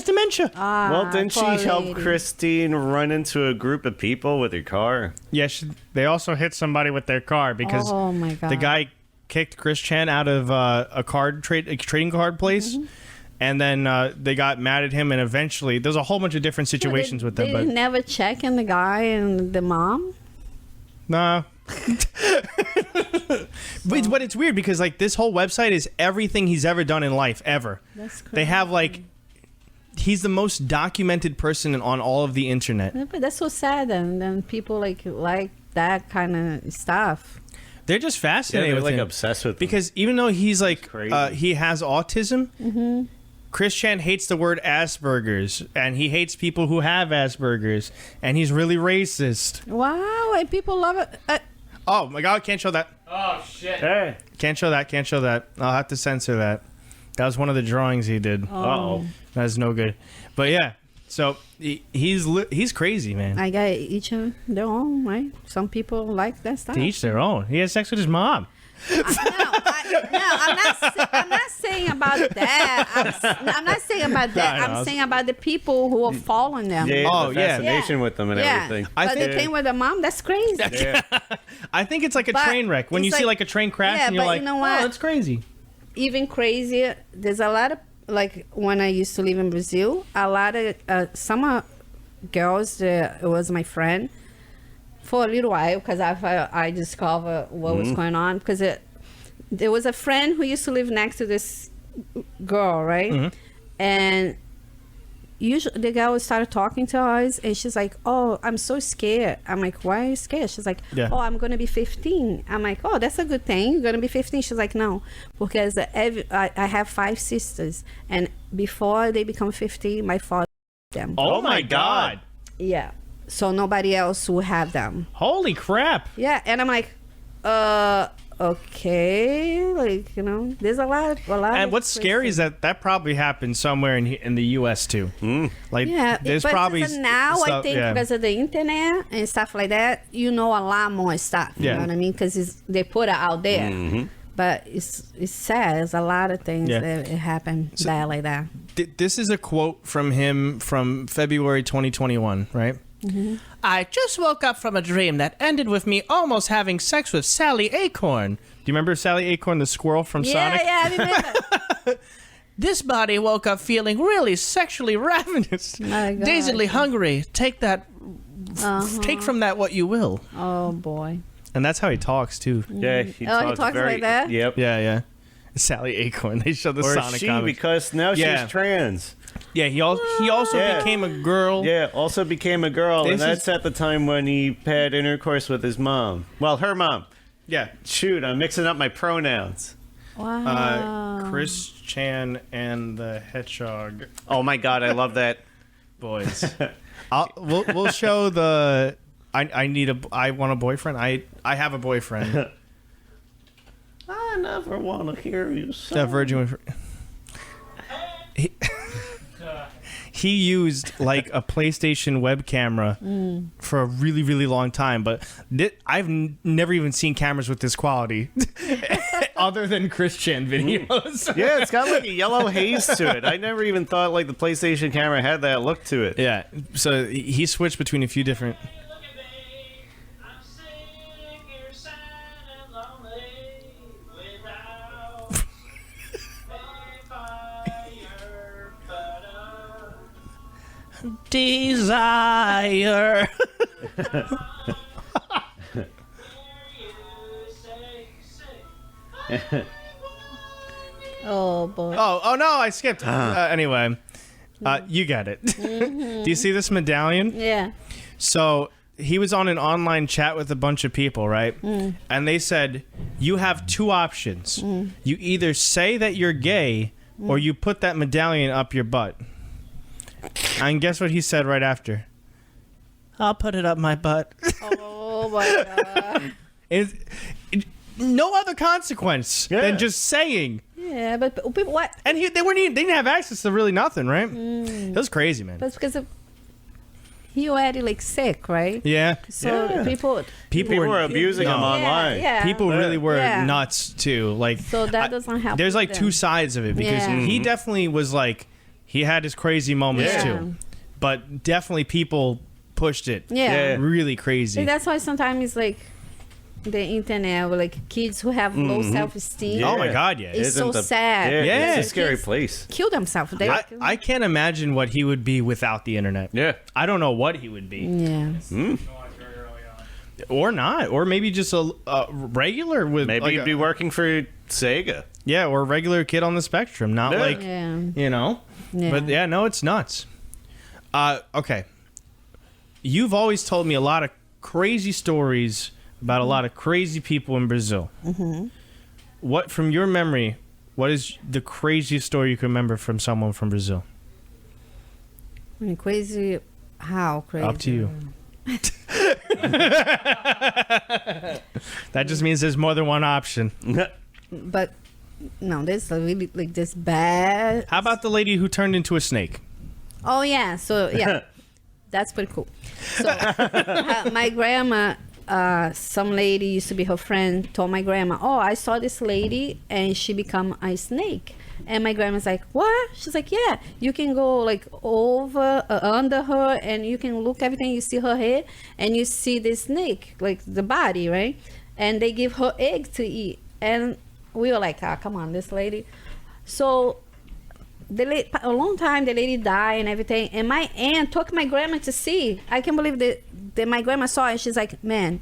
[SPEAKER 1] dementia.
[SPEAKER 2] Well, didn't she
[SPEAKER 3] poor
[SPEAKER 2] help
[SPEAKER 3] lady.
[SPEAKER 2] Christine run into a group of people with her car?
[SPEAKER 1] Yeah, they also hit somebody with their car because
[SPEAKER 3] Oh my god.
[SPEAKER 1] the guy kicked Chris Chan out of a trading card place, and then they got mad at him, and eventually there's a whole bunch of different situations with them.
[SPEAKER 3] They
[SPEAKER 1] But
[SPEAKER 3] never check on the guy and the mom.
[SPEAKER 1] nah. But it's weird because like this whole website is everything he's ever done in life ever.
[SPEAKER 3] That's crazy.
[SPEAKER 1] They have like he's the most documented person on all of the internet.
[SPEAKER 3] Yeah, but that's so sad. And then people like that kind of stuff.
[SPEAKER 1] They're just
[SPEAKER 2] Yeah,
[SPEAKER 1] fascinated
[SPEAKER 2] they're
[SPEAKER 1] with
[SPEAKER 2] like
[SPEAKER 1] him.
[SPEAKER 2] obsessed with him.
[SPEAKER 1] Because even though he's like
[SPEAKER 2] Crazy.
[SPEAKER 1] he has autism, Chris Chan hates the word Asperger's, and he hates people who have Asperger's, and he's really racist.
[SPEAKER 3] Wow, and people love it.
[SPEAKER 1] Oh my god, can't show that.
[SPEAKER 4] Oh shit.
[SPEAKER 2] Hey.
[SPEAKER 1] Can't show that, can't show that. I'll have to censor that. That was one of the drawings he did.
[SPEAKER 2] Uh-oh.
[SPEAKER 1] That's no good. But yeah, so he's crazy, man.
[SPEAKER 3] I got each of their own, right? Some people like that stuff.
[SPEAKER 1] To each their own. He has sex with his mom.
[SPEAKER 3] I'm not saying about that. I'm not saying about that.
[SPEAKER 1] I know.
[SPEAKER 3] I'm saying about the people who are following them.
[SPEAKER 2] Yeah,
[SPEAKER 1] Oh,
[SPEAKER 2] the
[SPEAKER 1] yeah.
[SPEAKER 2] fascination with them and everything.
[SPEAKER 3] But
[SPEAKER 1] think-
[SPEAKER 3] the thing with the mom, that's crazy.
[SPEAKER 2] Yeah.
[SPEAKER 1] I think it's like a
[SPEAKER 3] But
[SPEAKER 1] train wreck. When you
[SPEAKER 3] it's
[SPEAKER 1] see
[SPEAKER 3] like-
[SPEAKER 1] like a train crash
[SPEAKER 3] yeah,
[SPEAKER 1] and you're
[SPEAKER 3] but
[SPEAKER 1] like,
[SPEAKER 3] you know what?
[SPEAKER 1] oh, that's crazy.
[SPEAKER 3] Even crazier, there's a lot of, like, when I used to live in Brazil, a lot of some girls, it was my friend for a little while, because I discovered what was going on, because there was a friend who used to live next to this girl, right? And usually the girl started talking to us, and she's like, oh, I'm so scared. I'm like, why are you scared? She's like,
[SPEAKER 1] Yeah.
[SPEAKER 3] oh, I'm gonna be 15. I'm like, oh, that's a good thing, you're gonna be 15. She's like, no, because I have 5 sisters, and before they become 15, my father them.
[SPEAKER 1] Oh my god.
[SPEAKER 3] Yeah, so nobody else will have them.
[SPEAKER 1] Holy crap.
[SPEAKER 3] Yeah, and I'm like, okay, like, you know, there's a lot.
[SPEAKER 1] And
[SPEAKER 3] of
[SPEAKER 1] what's scary is that probably happened somewhere in the U.S. too. Like,
[SPEAKER 3] Yeah,
[SPEAKER 1] there's
[SPEAKER 3] but
[SPEAKER 1] probably
[SPEAKER 3] now I
[SPEAKER 1] stuff-
[SPEAKER 3] think
[SPEAKER 1] yeah.
[SPEAKER 3] because of the internet and stuff like that, you know a lot more stuff. You
[SPEAKER 1] Yeah.
[SPEAKER 3] know what I mean? Because they put it out there. But it's sad. There's a lot of things
[SPEAKER 1] Yeah.
[SPEAKER 3] that it happened bad like that.
[SPEAKER 1] This is a quote from him from February 2021, right?
[SPEAKER 6] I just woke up from a dream that ended with me almost having sex with Sally Acorn.
[SPEAKER 1] Do you remember Sally Acorn, the squirrel from Sonic?
[SPEAKER 3] Yeah, I remember.
[SPEAKER 6] This body woke up feeling really sexually ravenous,
[SPEAKER 3] My God.
[SPEAKER 6] dazedly hungry. Take that, take from that what you will.
[SPEAKER 3] Oh boy.
[SPEAKER 1] And that's how he talks, too.
[SPEAKER 2] Yeah,
[SPEAKER 3] he talks like that?
[SPEAKER 2] Yep.
[SPEAKER 1] Yeah. Sally Acorn. They show the
[SPEAKER 2] Or
[SPEAKER 1] Sonic
[SPEAKER 2] she,
[SPEAKER 1] comics.
[SPEAKER 2] because now
[SPEAKER 1] Yeah.
[SPEAKER 2] she's trans.
[SPEAKER 1] Yeah, he also
[SPEAKER 2] Yeah.
[SPEAKER 1] became a girl.
[SPEAKER 2] Yeah, also became a girl,
[SPEAKER 1] This
[SPEAKER 2] and that's at the time when he had intercourse with his mom. Well, her mom.
[SPEAKER 1] Yeah.
[SPEAKER 2] Shoot, I'm mixing up my pronouns.
[SPEAKER 3] Wow.
[SPEAKER 1] Chris Chan and the Hedgehog
[SPEAKER 2] Oh my god, I love that.
[SPEAKER 1] boys. We'll show the... I want a boyfriend. I have a boyfriend.
[SPEAKER 2] I never want to hear you say.
[SPEAKER 1] That virgin with... He used like a PlayStation web camera for a really, really long time, but I've never even seen cameras with this quality other than Christian videos.
[SPEAKER 2] Yeah, it's got like a yellow haze to it. I never even thought like the PlayStation camera had that look to it.
[SPEAKER 1] Yeah, so he switched between a few different...
[SPEAKER 6] Desire.
[SPEAKER 3] Oh boy.
[SPEAKER 1] Oh no, I skipped. Anyway, you get it. Do you see this medallion?
[SPEAKER 3] Yeah.
[SPEAKER 1] So he was on an online chat with a bunch of people, right? And they said, you have two options. You either say that you're gay or you put that medallion up your butt. And guess what he said right after?
[SPEAKER 6] I'll put it up my butt.
[SPEAKER 3] Oh my God.
[SPEAKER 1] No other consequence
[SPEAKER 2] Yeah.
[SPEAKER 1] than just saying.
[SPEAKER 3] Yeah, but people, what?
[SPEAKER 1] And they didn't have access to really nothing, right? It was crazy, man.
[SPEAKER 3] That's because he already like sick, right?
[SPEAKER 1] Yeah.
[SPEAKER 3] So
[SPEAKER 2] Yeah.
[SPEAKER 3] people
[SPEAKER 2] People were abusing him
[SPEAKER 1] No.
[SPEAKER 2] online.
[SPEAKER 3] Yeah.
[SPEAKER 1] People really were
[SPEAKER 3] Yeah.
[SPEAKER 1] nuts too. Like,
[SPEAKER 3] So that doesn't help.
[SPEAKER 1] there's like
[SPEAKER 3] them.
[SPEAKER 1] two sides of it because
[SPEAKER 3] Yeah.
[SPEAKER 1] he definitely was like, he had his crazy moments
[SPEAKER 2] Yeah.
[SPEAKER 1] too, but definitely people pushed it.
[SPEAKER 3] Yeah.
[SPEAKER 1] Really crazy.
[SPEAKER 3] See, that's why sometimes like the internet, with like kids who have low self-esteem,
[SPEAKER 2] Yeah.
[SPEAKER 1] Oh my God, yeah.
[SPEAKER 3] it's so
[SPEAKER 2] Isn't the-
[SPEAKER 3] sad.
[SPEAKER 1] Yeah.
[SPEAKER 2] It's a scary
[SPEAKER 3] Kids
[SPEAKER 2] place.
[SPEAKER 3] Kill themselves. They
[SPEAKER 1] I can't imagine what he would be without the internet.
[SPEAKER 2] Yeah.
[SPEAKER 1] I don't know what he would be.
[SPEAKER 3] Yeah.
[SPEAKER 1] Or not. Or maybe just a regular with
[SPEAKER 2] Maybe
[SPEAKER 1] like
[SPEAKER 2] he'd be working for Sega.
[SPEAKER 1] yeah, or a regular kid on the spectrum. Not
[SPEAKER 2] Yeah.
[SPEAKER 1] like,
[SPEAKER 3] Yeah.
[SPEAKER 1] you know.
[SPEAKER 3] Yeah.
[SPEAKER 1] But yeah, no, it's nuts. Okay. You've always told me a lot of crazy stories about a lot of crazy people in Brazil. What, from your memory, what is the craziest story you can remember from someone from Brazil?
[SPEAKER 3] I mean, crazy. How crazy?
[SPEAKER 1] Up to you. That just means there's more than one option.
[SPEAKER 3] But no, this is really like this bad.
[SPEAKER 1] How about the lady who turned into a snake?
[SPEAKER 3] Oh yeah, so yeah, that's pretty cool. So my grandma, some lady used to be her friend, told my grandma, "Oh, I saw this lady and she become a snake." And my grandma's like, "What?" She's like, "Yeah, you can go like over, under her, and you can look everything. You see her head, and you see the snake, like the body, right? And they give her eggs to eat." And we were like, "Ah, come on, this lady." So a long time the lady died and everything, and my aunt took my grandma to see. I can't believe that my grandma saw it. She's like, "Man,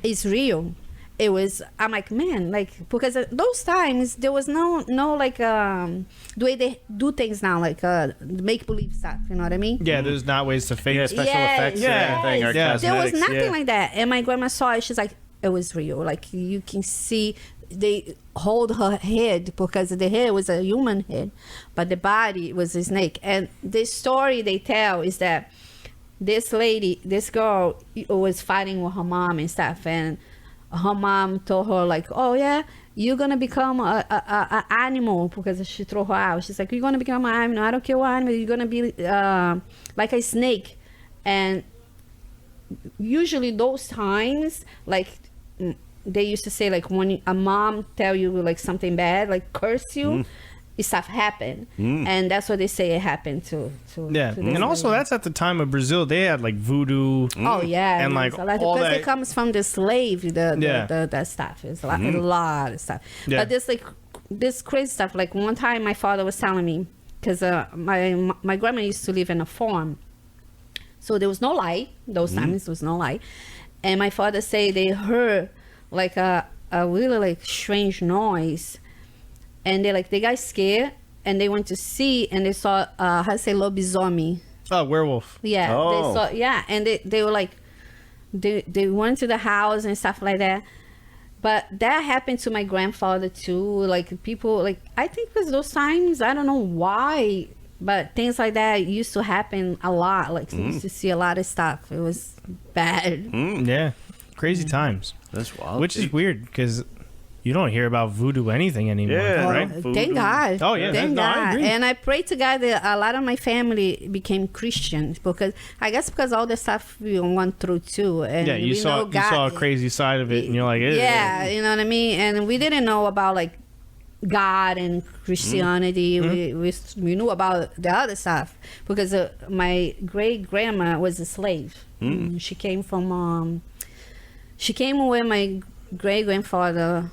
[SPEAKER 3] it's real." It was, I'm like, man, like, because at those times there was no like the way they do things now, like make believe stuff, you know what I mean?
[SPEAKER 1] Yeah, there's not ways to fake
[SPEAKER 2] Yeah,
[SPEAKER 1] it.
[SPEAKER 2] special
[SPEAKER 3] Yes,
[SPEAKER 2] effects
[SPEAKER 1] yeah.
[SPEAKER 2] and everything. Or
[SPEAKER 1] Yes.
[SPEAKER 3] There was
[SPEAKER 2] cosmetics,
[SPEAKER 3] nothing
[SPEAKER 2] yeah.
[SPEAKER 3] like that. And my grandma saw it. She's like, it was real. Like, you can see they hold her head because the head was a human head, but the body was a snake. And the story they tell is that this girl was fighting with her mom and stuff. And her mom told her, like, "Oh, yeah, you're going to become a animal," because she threw her out. She's like, "You're going to become an animal. I don't care what animal. You're going to be like a snake." And usually those times, like they used to say like when a mom tell you like something bad, like curse you, stuff happen, and that's what they say it happened to
[SPEAKER 1] Yeah,
[SPEAKER 3] to
[SPEAKER 1] and
[SPEAKER 3] this
[SPEAKER 1] also
[SPEAKER 3] lady.
[SPEAKER 1] that's at the time of Brazil. They had like voodoo.
[SPEAKER 3] Oh yeah,
[SPEAKER 1] And, like,
[SPEAKER 3] a lot
[SPEAKER 1] all
[SPEAKER 3] because
[SPEAKER 1] that-
[SPEAKER 3] it comes from the slave,
[SPEAKER 1] Yeah.
[SPEAKER 3] the stuff. It's a lot of stuff.
[SPEAKER 1] Yeah.
[SPEAKER 3] But this crazy stuff. Like one time, my father was telling me because my grandma used to live in a farm, so there was no light. Those times there was no light, and my father say they heard like a really like strange noise, and they got scared and they went to see and they saw how to say lobisomem.
[SPEAKER 1] Oh, werewolf.
[SPEAKER 3] Yeah,
[SPEAKER 2] Oh.
[SPEAKER 3] they saw. Yeah, and they were like, they went to the house and stuff like that. But that happened to my grandfather too. Like people, like I think it was those times. I don't know why, but things like that used to happen a lot. Like we used to see a lot of stuff. It was bad.
[SPEAKER 1] Yeah, crazy times.
[SPEAKER 2] That's wild.
[SPEAKER 1] Which is weird because you don't hear about voodoo anything anymore,
[SPEAKER 2] Yeah,
[SPEAKER 1] right?
[SPEAKER 3] Oh,
[SPEAKER 2] Voodoo.
[SPEAKER 3] thank God.
[SPEAKER 1] Oh, yeah,
[SPEAKER 3] Thank
[SPEAKER 1] no, I
[SPEAKER 3] God.
[SPEAKER 1] agree.
[SPEAKER 3] And I pray to God that a lot of my family became Christians because I guess because all the stuff we went through too. And
[SPEAKER 1] Yeah, you
[SPEAKER 3] we
[SPEAKER 1] saw
[SPEAKER 3] know God,
[SPEAKER 1] a crazy side of it, and you're like, eh.
[SPEAKER 3] yeah, you know what I mean. And we didn't know about like God and Christianity. We knew about the other stuff because my great grandma was a slave. She came from she came with my great grandfather.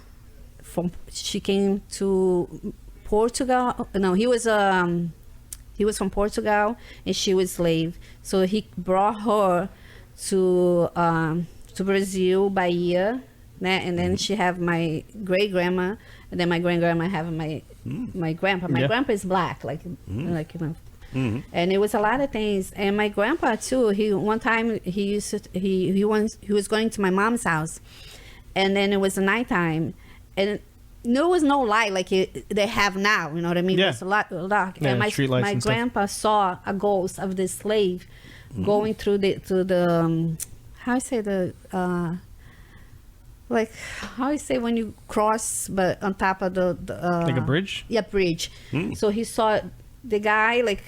[SPEAKER 3] She came to Portugal. No, he was from Portugal and she was slave. So he brought her to Brazil, Bahia, né? And then she have my great grandma, and then my great grandma have my grandpa. My
[SPEAKER 1] Yeah.
[SPEAKER 3] grandpa is black, like you know. And it was a lot of things. And my grandpa too. He one time he was going to my mom's house, and then it was nighttime. And there was no light like they have now, you know what I mean?
[SPEAKER 1] Yeah.
[SPEAKER 3] It was a lot dark.
[SPEAKER 1] Yeah,
[SPEAKER 3] And my
[SPEAKER 1] street lights and stuff.
[SPEAKER 3] grandpa saw a ghost of this slave going through the how I say the like how I say when you cross but on top of the
[SPEAKER 1] Like a bridge?
[SPEAKER 3] Yeah, bridge. So he saw the guy like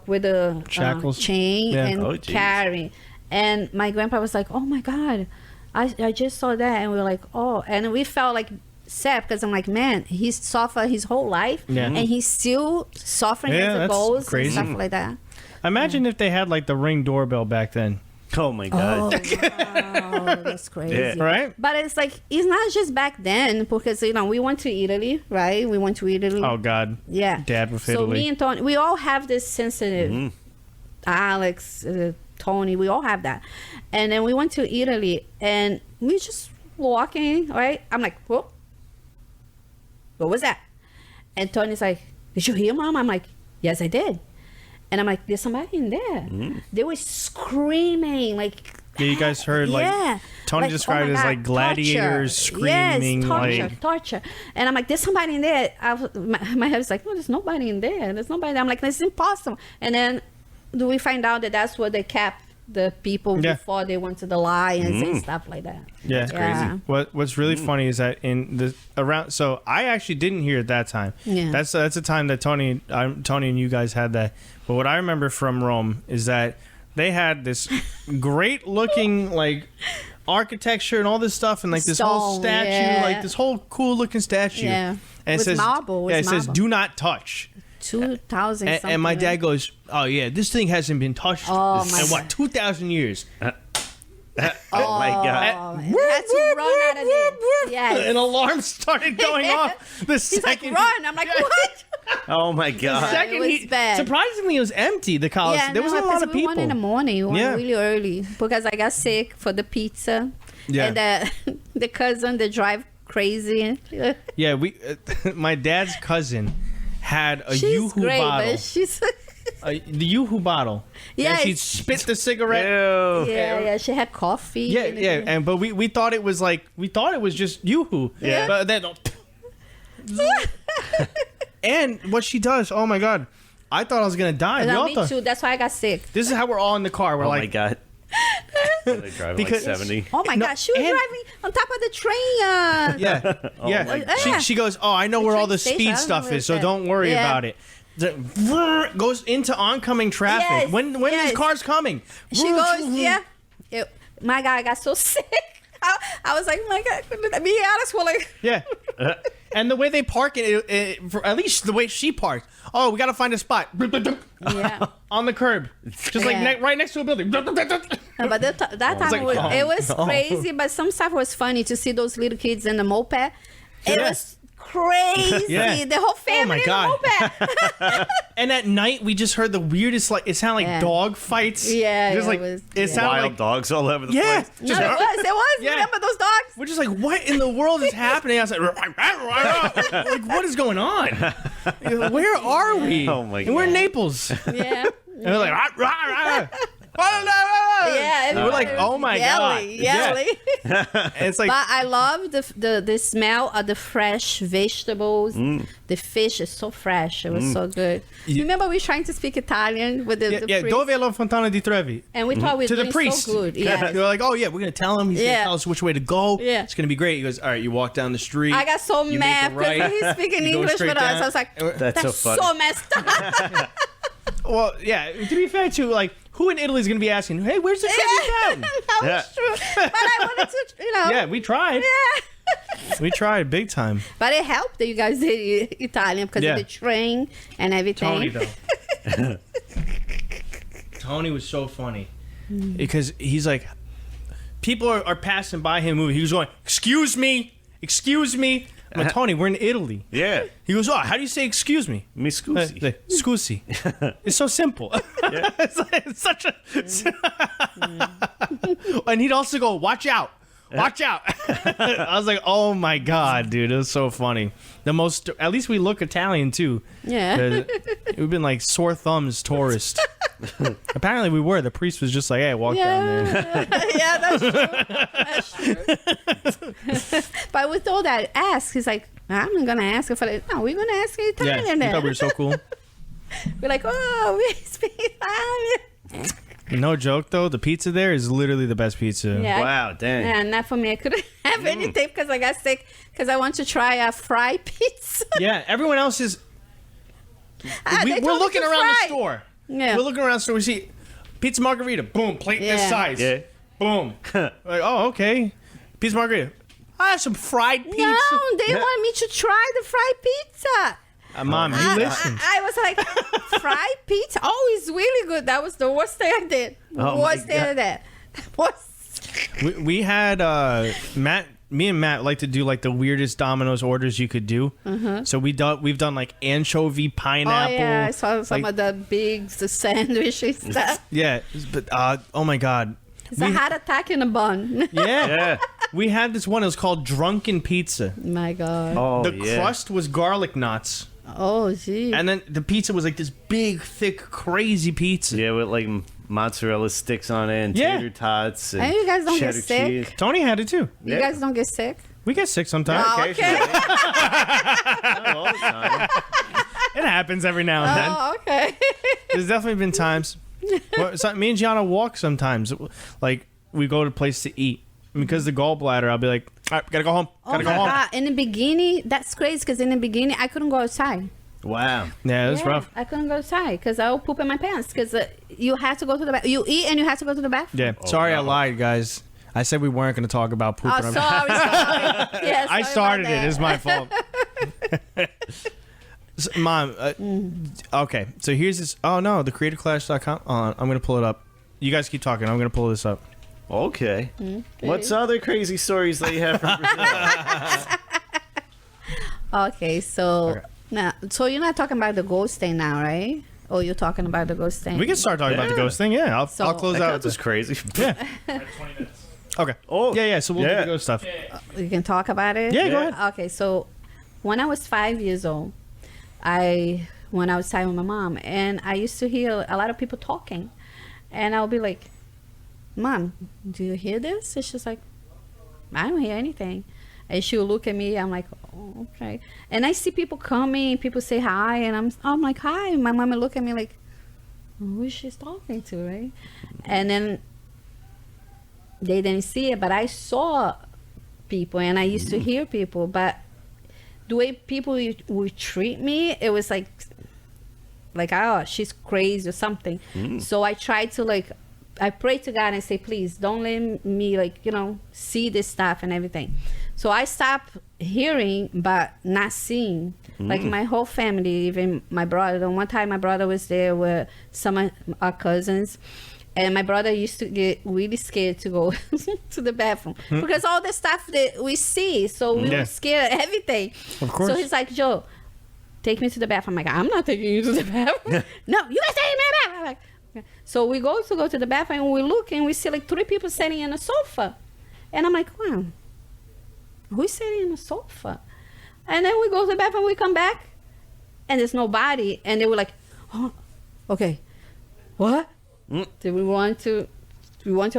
[SPEAKER 3] with a
[SPEAKER 1] Shackles.
[SPEAKER 3] chain
[SPEAKER 1] Yeah.
[SPEAKER 3] and
[SPEAKER 2] Oh, geez.
[SPEAKER 3] carrying. And my grandpa was like, "Oh my God, I just saw that," and we were like, "Oh," and we felt like sad because I'm like, man, he's suffered his whole life,
[SPEAKER 1] Yeah.
[SPEAKER 3] and he's still suffering
[SPEAKER 1] Yeah,
[SPEAKER 3] as a
[SPEAKER 1] that's
[SPEAKER 3] ghost
[SPEAKER 1] crazy.
[SPEAKER 3] and stuff like that.
[SPEAKER 1] Imagine if they had like the Ring doorbell back then,
[SPEAKER 2] Oh my
[SPEAKER 3] Oh,
[SPEAKER 2] god.
[SPEAKER 3] wow, that's crazy.
[SPEAKER 2] Yeah.
[SPEAKER 1] right?
[SPEAKER 3] But it's like it's not just back then because we went to Italy, right? We went to Italy.
[SPEAKER 1] Oh God,
[SPEAKER 3] Yeah.
[SPEAKER 1] Dad with
[SPEAKER 3] So
[SPEAKER 1] Italy.
[SPEAKER 3] me and Tony, we all have this sensitive. Alex, Tony, we all have that. And then we went to Italy and we just walking, right? I'm like, whoa, what was that? And Tony's like, did you hear, Mom? I'm like, yes, I did. And I'm like, there's somebody in there. They were screaming like.
[SPEAKER 1] Yeah, you guys heard, like,
[SPEAKER 3] yeah.
[SPEAKER 1] Tony
[SPEAKER 3] Like,
[SPEAKER 1] described
[SPEAKER 3] oh
[SPEAKER 1] it
[SPEAKER 3] my
[SPEAKER 1] as,
[SPEAKER 3] God,
[SPEAKER 1] like, gladiators screaming,
[SPEAKER 3] Yes, torture,
[SPEAKER 1] like-
[SPEAKER 3] torture. And I'm like, there's somebody in there. My husband's like, no, there's nobody in there. There's nobody there. I'm like, that's impossible. And then do we find out that that's where they kept the people
[SPEAKER 1] Yeah.
[SPEAKER 3] before they went to the lions and stuff like that.
[SPEAKER 1] Yeah,
[SPEAKER 3] That's crazy.
[SPEAKER 1] What's really funny is that in the around. So I actually didn't hear it that time.
[SPEAKER 3] Yeah.
[SPEAKER 1] That's the time that Tony and you guys had that. But what I remember from Rome is that they had this great looking like architecture and all this stuff and like this whole
[SPEAKER 3] Stone,
[SPEAKER 1] statue,
[SPEAKER 3] yeah.
[SPEAKER 1] like this whole cool looking statue.
[SPEAKER 3] Yeah.
[SPEAKER 1] And it
[SPEAKER 3] With
[SPEAKER 1] says
[SPEAKER 3] marble, with
[SPEAKER 1] yeah, it says
[SPEAKER 3] marble.
[SPEAKER 1] do not touch.
[SPEAKER 3] 2000
[SPEAKER 1] And my dad goes, "Oh yeah, this thing hasn't been touched
[SPEAKER 3] Oh, my
[SPEAKER 1] in what
[SPEAKER 3] God.
[SPEAKER 1] 2,000 years."
[SPEAKER 2] Oh my god.
[SPEAKER 3] Oh, and had to run out of there. Yes.
[SPEAKER 1] An alarm started going off the
[SPEAKER 3] He's like,
[SPEAKER 1] second.
[SPEAKER 3] run. I'm like, what?
[SPEAKER 2] Oh my god.
[SPEAKER 1] Second
[SPEAKER 3] It was bad.
[SPEAKER 1] surprisingly, it was empty. The college, there wasn't a lot of
[SPEAKER 3] we
[SPEAKER 1] people.
[SPEAKER 3] went in the morning. We went
[SPEAKER 1] Yeah.
[SPEAKER 3] really early because I got sick for the pizza.
[SPEAKER 1] Yeah.
[SPEAKER 3] And the cousin, they drive crazy.
[SPEAKER 1] Yeah, my dad's cousin had a
[SPEAKER 3] She's
[SPEAKER 1] Yoo-hoo
[SPEAKER 3] great,
[SPEAKER 1] bottle.
[SPEAKER 3] but she's...
[SPEAKER 1] The Yoo-hoo bottle.
[SPEAKER 3] Yeah,
[SPEAKER 1] And she'd
[SPEAKER 3] it's-
[SPEAKER 1] spit the cigarette.
[SPEAKER 2] Ew.
[SPEAKER 3] yeah, she had coffee.
[SPEAKER 1] Yeah,
[SPEAKER 3] and
[SPEAKER 1] yeah, and but we thought it was just Yoo-hoo.
[SPEAKER 2] Yeah.
[SPEAKER 1] But then and what she does, oh my god. I thought I was gonna die. We
[SPEAKER 3] No,
[SPEAKER 1] all
[SPEAKER 3] me
[SPEAKER 1] thought-
[SPEAKER 3] too. That's why I got sick.
[SPEAKER 2] Oh
[SPEAKER 1] This is how we're all in the car. We're
[SPEAKER 2] Oh my
[SPEAKER 1] like,
[SPEAKER 2] god. They're driving
[SPEAKER 1] Because-
[SPEAKER 2] like 70.
[SPEAKER 3] Oh my
[SPEAKER 1] No,
[SPEAKER 3] God, she was
[SPEAKER 1] and-
[SPEAKER 3] driving on top of the train.
[SPEAKER 1] yeah,
[SPEAKER 2] Oh
[SPEAKER 1] yeah.
[SPEAKER 2] my
[SPEAKER 3] God.
[SPEAKER 1] She goes, oh, I know where all the
[SPEAKER 3] train station, I
[SPEAKER 1] speed
[SPEAKER 3] don't know
[SPEAKER 1] stuff
[SPEAKER 3] where
[SPEAKER 1] is, so
[SPEAKER 3] it's at.
[SPEAKER 1] don't worry
[SPEAKER 3] Yeah.
[SPEAKER 1] about it. Goes into oncoming traffic.
[SPEAKER 3] Yes,
[SPEAKER 1] When
[SPEAKER 3] yes.
[SPEAKER 1] this car's coming?
[SPEAKER 3] She goes, yeah. My God, I got so sick. I was like, oh my God, me and Alex were like,
[SPEAKER 1] Yeah. And the way they park for at least the way she parked. Oh, we got to find a spot.
[SPEAKER 3] yeah.
[SPEAKER 1] On the curb. Just like
[SPEAKER 3] Yeah.
[SPEAKER 1] right next to a building.
[SPEAKER 3] No, but that time
[SPEAKER 1] like,
[SPEAKER 3] it was crazy, but some stuff was funny to see those little kids in the moped. It was crazy.
[SPEAKER 1] Yeah.
[SPEAKER 3] The whole family
[SPEAKER 1] Oh my
[SPEAKER 3] in the moped.
[SPEAKER 1] And at night, we just heard the weirdest, like, it sounded like
[SPEAKER 3] Yeah.
[SPEAKER 1] dog fights.
[SPEAKER 3] Yeah,
[SPEAKER 1] Just
[SPEAKER 3] yeah,
[SPEAKER 1] like,
[SPEAKER 3] it was-
[SPEAKER 1] it
[SPEAKER 3] yeah.
[SPEAKER 1] sounded
[SPEAKER 2] Wild
[SPEAKER 1] like,
[SPEAKER 2] dogs all over the
[SPEAKER 1] yeah.
[SPEAKER 2] place.
[SPEAKER 3] No, it was.
[SPEAKER 1] Yeah.
[SPEAKER 3] Remember those dogs?
[SPEAKER 1] We're just like, what in the world is happening? I was like, like, what is going on? Where are we?
[SPEAKER 2] Oh my
[SPEAKER 1] And we're in
[SPEAKER 2] God.
[SPEAKER 1] Naples.
[SPEAKER 3] Yeah.
[SPEAKER 1] And we're like, rah, rah, rah.
[SPEAKER 3] Yeah,
[SPEAKER 1] And we're like, oh my God.
[SPEAKER 3] Yelly.
[SPEAKER 1] And it's like,
[SPEAKER 3] But I love the smell of the fresh vegetables. The fish is so fresh. It was so good. Remember we were trying to speak Italian with the
[SPEAKER 1] yeah,
[SPEAKER 3] priest?
[SPEAKER 1] dove la fontana di Trevi?
[SPEAKER 3] And we thought we were
[SPEAKER 1] To the
[SPEAKER 3] doing
[SPEAKER 1] priest.
[SPEAKER 3] so good. Yeah.
[SPEAKER 1] You're like, oh yeah, we're gonna tell him. He's gonna
[SPEAKER 3] Yeah.
[SPEAKER 1] tell us which way to go.
[SPEAKER 3] Yeah.
[SPEAKER 1] It's gonna be great. He goes, all right, you walk down the street.
[SPEAKER 3] I got so
[SPEAKER 1] you
[SPEAKER 3] mad
[SPEAKER 1] make a
[SPEAKER 3] because
[SPEAKER 1] right,
[SPEAKER 3] he's speaking
[SPEAKER 1] you go
[SPEAKER 3] English
[SPEAKER 1] straight
[SPEAKER 3] with us.
[SPEAKER 1] down.
[SPEAKER 3] I was like,
[SPEAKER 2] That's so funny.
[SPEAKER 3] so messed up.
[SPEAKER 1] Well, yeah. To be fair, too, like, who in Italy is gonna be asking, hey, where's the Trevi Fountain?
[SPEAKER 3] That was true. But I wanted to,
[SPEAKER 1] Yeah, we tried.
[SPEAKER 3] Yeah.
[SPEAKER 1] We tried big time.
[SPEAKER 3] But it helped that you guys did Italian because
[SPEAKER 1] Yeah.
[SPEAKER 3] of the train and everything.
[SPEAKER 1] Tony though. Tony was so funny because he's like, people are passing by him moving. He was going, excuse me. I'm like, Tony, we're in Italy.
[SPEAKER 2] Yeah.
[SPEAKER 1] He goes, oh, how do you say excuse me?
[SPEAKER 2] Mi scusi.
[SPEAKER 1] Like, scusi. It's so simple. It's such a. And he'd also go, watch out. Watch out. I was like, oh my God, dude. It was so funny. At least we look Italian too.
[SPEAKER 3] Yeah.
[SPEAKER 1] We've been like sore thumbs tourist. Apparently we were. The priest was just like, hey, walk down there.
[SPEAKER 3] Yeah, that's true. But with all that ask, he's like, I'm not gonna ask if no, we're gonna ask in
[SPEAKER 1] Yeah,
[SPEAKER 3] Italian
[SPEAKER 1] you thought
[SPEAKER 3] then.
[SPEAKER 1] we were so cool.
[SPEAKER 3] We're like, oh, we speak Italian.
[SPEAKER 1] No joke though, the pizza there is literally the best pizza.
[SPEAKER 3] Yeah.
[SPEAKER 2] Wow, dang.
[SPEAKER 3] Yeah, not for me. I couldn't have anything because I got sick because I want to try a fried pizza.
[SPEAKER 1] Yeah, everyone else is.
[SPEAKER 3] They
[SPEAKER 1] We're
[SPEAKER 3] told me
[SPEAKER 1] looking
[SPEAKER 3] to
[SPEAKER 1] around
[SPEAKER 3] fry.
[SPEAKER 1] the store.
[SPEAKER 3] Yeah.
[SPEAKER 1] We're looking around the store. We see pizza margarita. Boom, plate this
[SPEAKER 3] Yeah.
[SPEAKER 1] size.
[SPEAKER 2] Yeah.
[SPEAKER 1] Boom. Like, oh, okay. Pizza margarita. I have some fried pizza.
[SPEAKER 3] No, they want me to try the fried pizza.
[SPEAKER 1] Mom, you listen.
[SPEAKER 3] I was like, fried pizza? Oh, it's really good. That was the worst thing I did.
[SPEAKER 2] Oh,
[SPEAKER 3] worst
[SPEAKER 2] my
[SPEAKER 3] thing I
[SPEAKER 2] God.
[SPEAKER 3] did. That was...
[SPEAKER 1] We had me and Matt like to do like the weirdest Domino's orders you could do. So we've done like anchovy, pineapple.
[SPEAKER 3] Oh, yeah. I saw some
[SPEAKER 1] like-
[SPEAKER 3] of the sandwich and stuff.
[SPEAKER 1] Yeah, but oh my God.
[SPEAKER 3] It's a heart attack in a bun.
[SPEAKER 1] Yeah.
[SPEAKER 2] Yeah.
[SPEAKER 1] We had this one. It was called Drunken Pizza.
[SPEAKER 3] My God.
[SPEAKER 2] Oh,
[SPEAKER 1] The
[SPEAKER 2] yeah.
[SPEAKER 1] crust was garlic nuts,
[SPEAKER 3] Oh, gee.
[SPEAKER 1] and then the pizza was like this big, thick, crazy pizza.
[SPEAKER 2] Yeah, with like mozzarella sticks on it and
[SPEAKER 1] Yeah.
[SPEAKER 2] tater tots and
[SPEAKER 3] And you guys don't get
[SPEAKER 2] cheddar
[SPEAKER 3] sick?
[SPEAKER 2] cheese.
[SPEAKER 1] Tony had it too.
[SPEAKER 3] You
[SPEAKER 2] Yeah.
[SPEAKER 3] guys don't get sick?
[SPEAKER 1] We get sick sometimes.
[SPEAKER 3] Oh,
[SPEAKER 2] Occasionally.
[SPEAKER 3] okay.
[SPEAKER 2] Not all the time.
[SPEAKER 1] It happens every now and then.
[SPEAKER 3] Oh, okay.
[SPEAKER 1] There's definitely been times. Me and Gianna walk sometimes. Like we go to a place to eat. Because the gallbladder, I'll be like, all right, gotta go home.
[SPEAKER 3] Oh,
[SPEAKER 1] Gotta
[SPEAKER 3] my
[SPEAKER 1] go home.
[SPEAKER 3] God. In the beginning, that's crazy because in the beginning, I couldn't go outside.
[SPEAKER 2] Wow.
[SPEAKER 1] Yeah, it was rough.
[SPEAKER 3] I couldn't go outside because I would poop in my pants because you have to go to the bathroom. You eat and you have to go to the bathroom.
[SPEAKER 1] Yeah. Sorry, I
[SPEAKER 2] no.
[SPEAKER 1] lied, guys. I said we weren't going to talk about poop.
[SPEAKER 3] Oh, sorry. Yeah,
[SPEAKER 1] I
[SPEAKER 3] sorry
[SPEAKER 1] started
[SPEAKER 3] about
[SPEAKER 1] it.
[SPEAKER 3] that.
[SPEAKER 1] It's my fault. Mom, okay. So here's this. Oh, no. The creativeclash.com. I'm going to pull it up. You guys keep talking. I'm going to pull this up.
[SPEAKER 2] Okay. What's other crazy stories that you have from Brazil?
[SPEAKER 3] Okay, so now, so you're not talking about the ghost thing now, right? Or you're talking about the ghost thing?
[SPEAKER 1] We can start talking about the
[SPEAKER 2] Yeah.
[SPEAKER 1] ghost thing. Yeah, I'll
[SPEAKER 3] So-
[SPEAKER 1] close
[SPEAKER 2] That
[SPEAKER 1] out.
[SPEAKER 2] counts as crazy.
[SPEAKER 1] Yeah.
[SPEAKER 4] 20 minutes.
[SPEAKER 1] Okay.
[SPEAKER 2] Oh,
[SPEAKER 1] Yeah. So we'll do
[SPEAKER 2] yeah.
[SPEAKER 1] the ghost stuff.
[SPEAKER 3] You can talk about it.
[SPEAKER 1] Yeah, go
[SPEAKER 2] Yeah.
[SPEAKER 1] ahead.
[SPEAKER 3] Okay, so when I was 5 years old, I went outside with my mom, and I used to hear a lot of people talking, and I'll be like, "Mom, do you hear this?" And she's like, "I don't hear anything." And she'll look at me. I'm like, "Oh, okay." And I see people coming. People say hi, and I'm like, "Hi." My mom will look at me like, "Who is she talking to?" Right? And then they didn't see it, but I saw people, and I used to hear people. But the way people would treat me, it was like, oh, she's crazy or something. So I tried to like I pray to God and I say, please don't let me like, see this stuff and everything. So I stopped hearing, but not seeing. Like my whole family, even my brother. And one time my brother was there with some of our cousins. And my brother used to get really scared to go to the bathroom because all the stuff that we see. So we were scared of everything.
[SPEAKER 1] Of course.
[SPEAKER 3] So he's like, Joe, take me to the bathroom. I'm like, I'm not taking you to the bathroom. No, you guys take me to the bathroom. I'm like, okay. So we go to the bathroom and we look and we see like 3 people sitting on a sofa. And I'm like, wow, who's sitting on a sofa? And then we go to the bathroom, we come back and there's nobody. And they were like, oh, okay, what? So we went to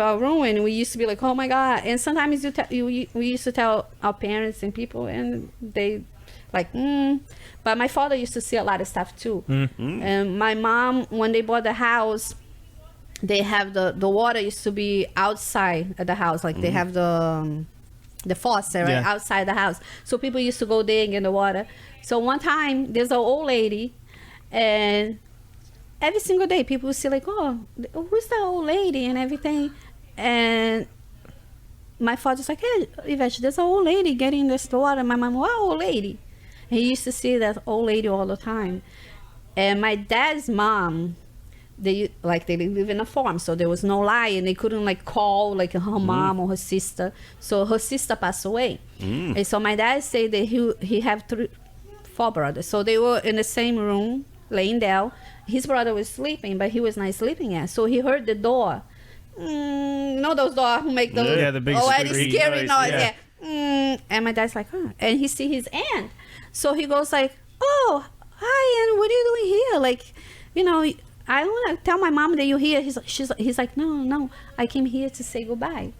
[SPEAKER 3] our room and we used to be like, oh my God. And sometimes we used to tell our parents and people and they like, But my father used to see a lot of stuff too. And my mom, when they bought the house, they have the water used to be outside of the house. Like they have the faucet right outside the house. So people used to go there and get the water. So one time there's an old lady and every single day people would say like, oh, who's that old lady and everything. And my father's like, hey, Yvette, there's an old lady getting this water. My mom, what old lady? And he used to see that old lady all the time. And my dad's mom, they live in a farm, so there was no line, and they couldn't like call like her mom or her sister. So her sister passed away. And so my dad said that he have 4 brothers. So they were in the same room, laying down. His brother was sleeping, but he was not sleeping yet. So he heard the door. Those doors who make those
[SPEAKER 1] the big
[SPEAKER 3] scary noise. And my dad's like, huh. And he see his aunt. So he goes like, oh, hi, Aunt, what are you doing here? Like, I want to tell my mom that you're here. He's like, no, I came here to say goodbye.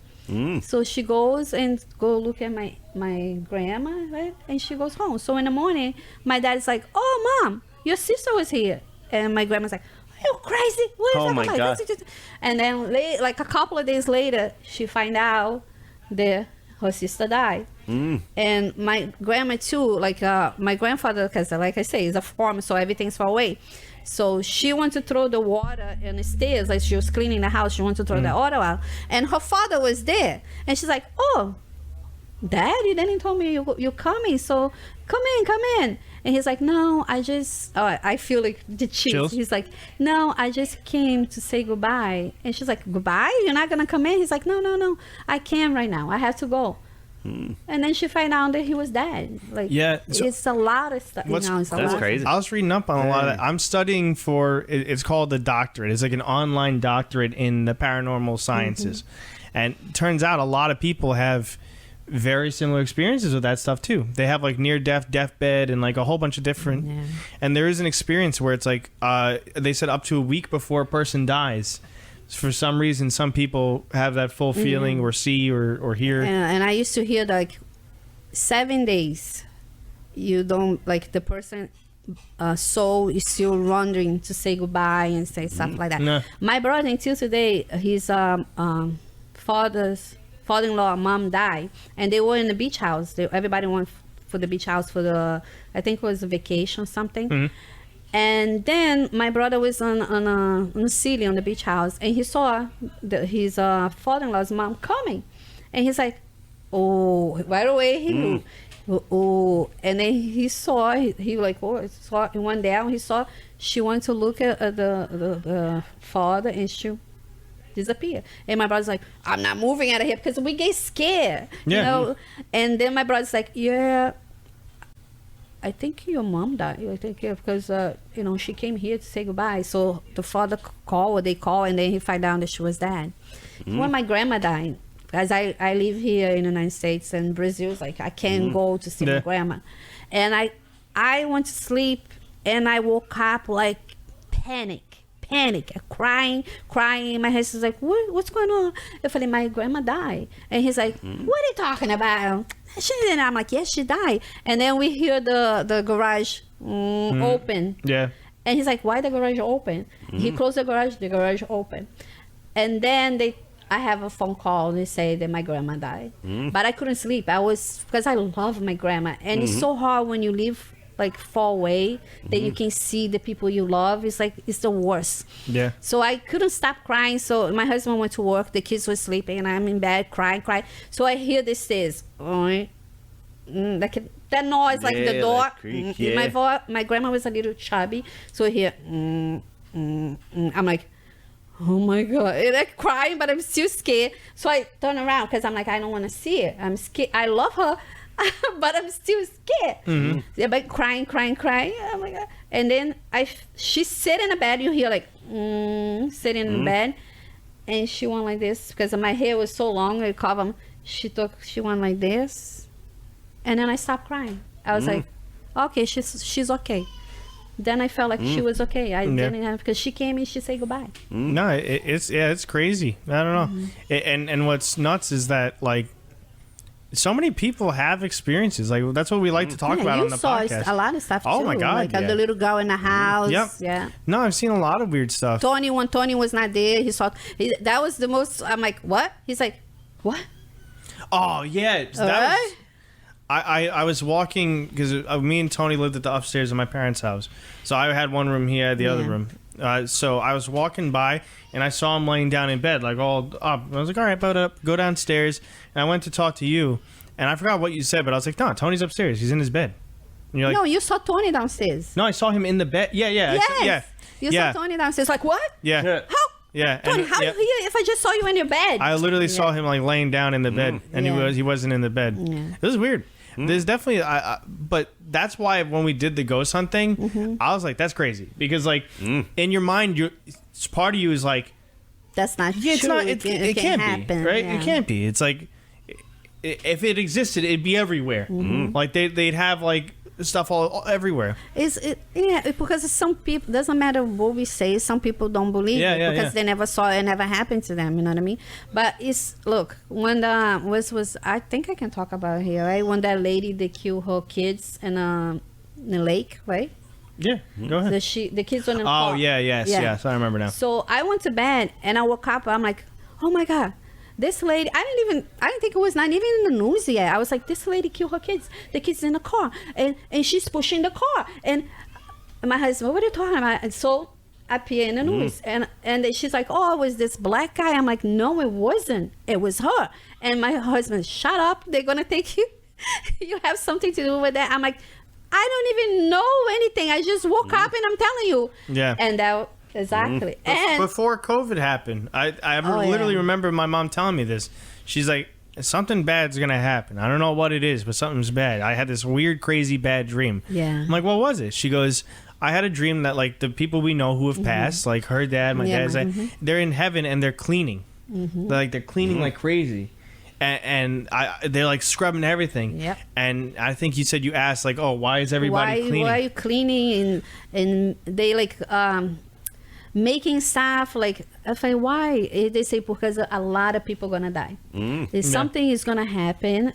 [SPEAKER 3] So she goes and go look at my grandma, right? And she goes home. So in the morning, my dad's like, oh, Mom, your sister was here. And my grandma's like, are you crazy? What is
[SPEAKER 2] Oh, my God.
[SPEAKER 3] And then like a couple of days later, she find out that her sister died. And my grandma too, like my grandfather, because like I say, is a farmer, so everything's far away. So she wanted to throw the water in the stairs, like she was cleaning the house. She wanted to throw the water out, and her father was there, and she's like, "Oh, Dad, you didn't tell me you're coming, so come in." And he's like, "No, I feel like the chills." He's like, "No, I just came to say goodbye." And she's like, "Goodbye? You're not gonna come in?" He's like, No, I can't right now. I have to go. And then she found out that he was dead. Like, so it's a lot of stuff.
[SPEAKER 2] That's crazy.
[SPEAKER 1] I was reading up on a lot of that. I'm studying for, it's called the doctorate. It's like an online doctorate in the paranormal sciences. And it turns out a lot of people have very similar experiences with that stuff too. They have like near-death, deathbed, and like a whole bunch of different. And there is an experience where it's like, they said up to a week before a person dies. For some reason, some people have that full feeling or see or hear.
[SPEAKER 3] And I used to hear like 7 days. You don't, like the person soul is still wandering to say goodbye and say stuff like that.
[SPEAKER 1] No.
[SPEAKER 3] My brother, until today, his father-in-law, mom died. And they were in the beach house. Everybody went for the beach house for I think it was a vacation or something. And then my brother was on a ceiling on the beach house, and he saw his father-in-law's mom coming, and he's like, "Oh!" Right away he knew. Oh, and then he saw he went down. He saw she went to look at the father, and she disappeared. And my brother's like, "I'm not moving out of here," because we get scared, you know. And then my brother's like, "Yeah, I think your mom died. I think because she came here to say goodbye." So the father they call, and then he find out that she was dead. When my grandma died, because I live here in the United States, and Brazil's like I can't go to see my grandma, and I went to sleep, and I woke up like panic, crying. My husband's like, what's going on? I feel like my grandma died, and he's like, what are you talking about? And I'm like, yes, she died. And then we hear the garage open.
[SPEAKER 1] Yeah.
[SPEAKER 3] And he's like, why the garage open? He closed the garage open. And then I have a phone call, and they say that my grandma died. But I couldn't sleep. Because I love my grandma. And it's so hard when you live like far away that you can see the people you love. It's like it's the worst.
[SPEAKER 1] Yeah.
[SPEAKER 3] So I couldn't stop crying. So my husband went to work, the kids were sleeping, and I'm in bed crying. So I hear this stairs, like that noise, like the
[SPEAKER 2] Yeah,
[SPEAKER 3] door.
[SPEAKER 2] that creak, yeah.
[SPEAKER 3] My grandma was a little chubby, so I hear. I'm like, oh my god, and I'm crying, but I'm still scared. So I turn around because I'm like, I don't want to see it. I'm scared. I love her, but I'm still scared. Yeah, but crying. Oh my god! And then she sit in the bed. You hear like sitting in the bed, and she went like this because my hair was so long. I cover. She went like this, and then I stopped crying. I was like, okay, she's okay. Then I felt like she was okay. I didn't have, because she came and she said goodbye.
[SPEAKER 1] No, it's crazy. I don't know. And what's nuts is that like so many people have experiences. Like that's what we like to talk about on the podcast.
[SPEAKER 3] You saw a lot of stuff too.
[SPEAKER 1] Oh my god!
[SPEAKER 3] Like the little girl in the house.
[SPEAKER 1] Yep.
[SPEAKER 3] Yeah.
[SPEAKER 1] No, I've seen a lot of weird stuff.
[SPEAKER 3] When Tony was not there, that was the most. I'm like, what? He's like, what?
[SPEAKER 1] Oh yeah, that was. I was walking because me and Tony lived at the upstairs of my parents' house. So I had one room, he had the other room. So I was walking by and I saw him laying down in bed, like all up. I was like, all right, go downstairs. And I went to talk to you, and I forgot what you said, but I was like, no, Tony's upstairs. He's in his bed. And you're like,
[SPEAKER 3] no, you saw Tony downstairs.
[SPEAKER 1] No, I saw him in the bed. Yeah.
[SPEAKER 3] Yes. You saw Tony downstairs. Like, what?
[SPEAKER 1] Yeah.
[SPEAKER 3] How?
[SPEAKER 1] Yeah.
[SPEAKER 3] Tony, how you here if I just saw you in your bed?
[SPEAKER 1] I literally saw him like laying down in the bed, and he wasn't in the bed. Yeah. It was weird. There's definitely, but that's why when we did the ghost hunt thing, I was like, that's crazy because like in your mind, part of you is like,
[SPEAKER 3] that's not true.
[SPEAKER 1] It's not. It can't
[SPEAKER 3] happen,
[SPEAKER 1] be right.
[SPEAKER 3] Yeah.
[SPEAKER 1] It can't be. It's like if it existed, it'd be everywhere. Like they'd have like stuff all everywhere.
[SPEAKER 3] Because some people, doesn't matter what we say, some people don't believe it because they never saw it, never happened to them, you know what I mean? But look, when the was I think I can talk about it here, right? When that lady, they killed her kids in the lake, right?
[SPEAKER 1] Yeah, go ahead.
[SPEAKER 3] The kids went in the car.
[SPEAKER 1] Yes, I remember now.
[SPEAKER 3] So I went to bed and I woke up, I'm like, oh my god, this lady, I didn't think it was not even in the news yet. I was like, this lady killed her kids. The kids in the car. And she's pushing the car. And my husband, what are you talking about? And so I appear in the news. And she's like, oh, it was this black guy. I'm like, no, it wasn't. It was her. And my husband, shut up. They're going to think you have something to do with that. I'm like, I don't even know anything. I just woke up and I'm telling you.
[SPEAKER 1] Yeah.
[SPEAKER 3] And that... Exactly. And
[SPEAKER 1] before COVID happened, I literally remember my mom telling me this. She's like, something bad's gonna happen. I don't know what it is, but something's bad. I had this weird, crazy, bad dream.
[SPEAKER 3] Yeah.
[SPEAKER 1] I'm like, what was it? She goes, I had a dream that like the people we know who have passed, like her dad, my dad's dad, they're in heaven and they're cleaning. They're cleaning like crazy. And they're like scrubbing everything.
[SPEAKER 3] Yep.
[SPEAKER 1] And I think you said you asked like, oh, why is everybody cleaning?
[SPEAKER 3] Why are you cleaning? And they like making stuff like, I think why? They say because a lot of people gonna die. Something is gonna happen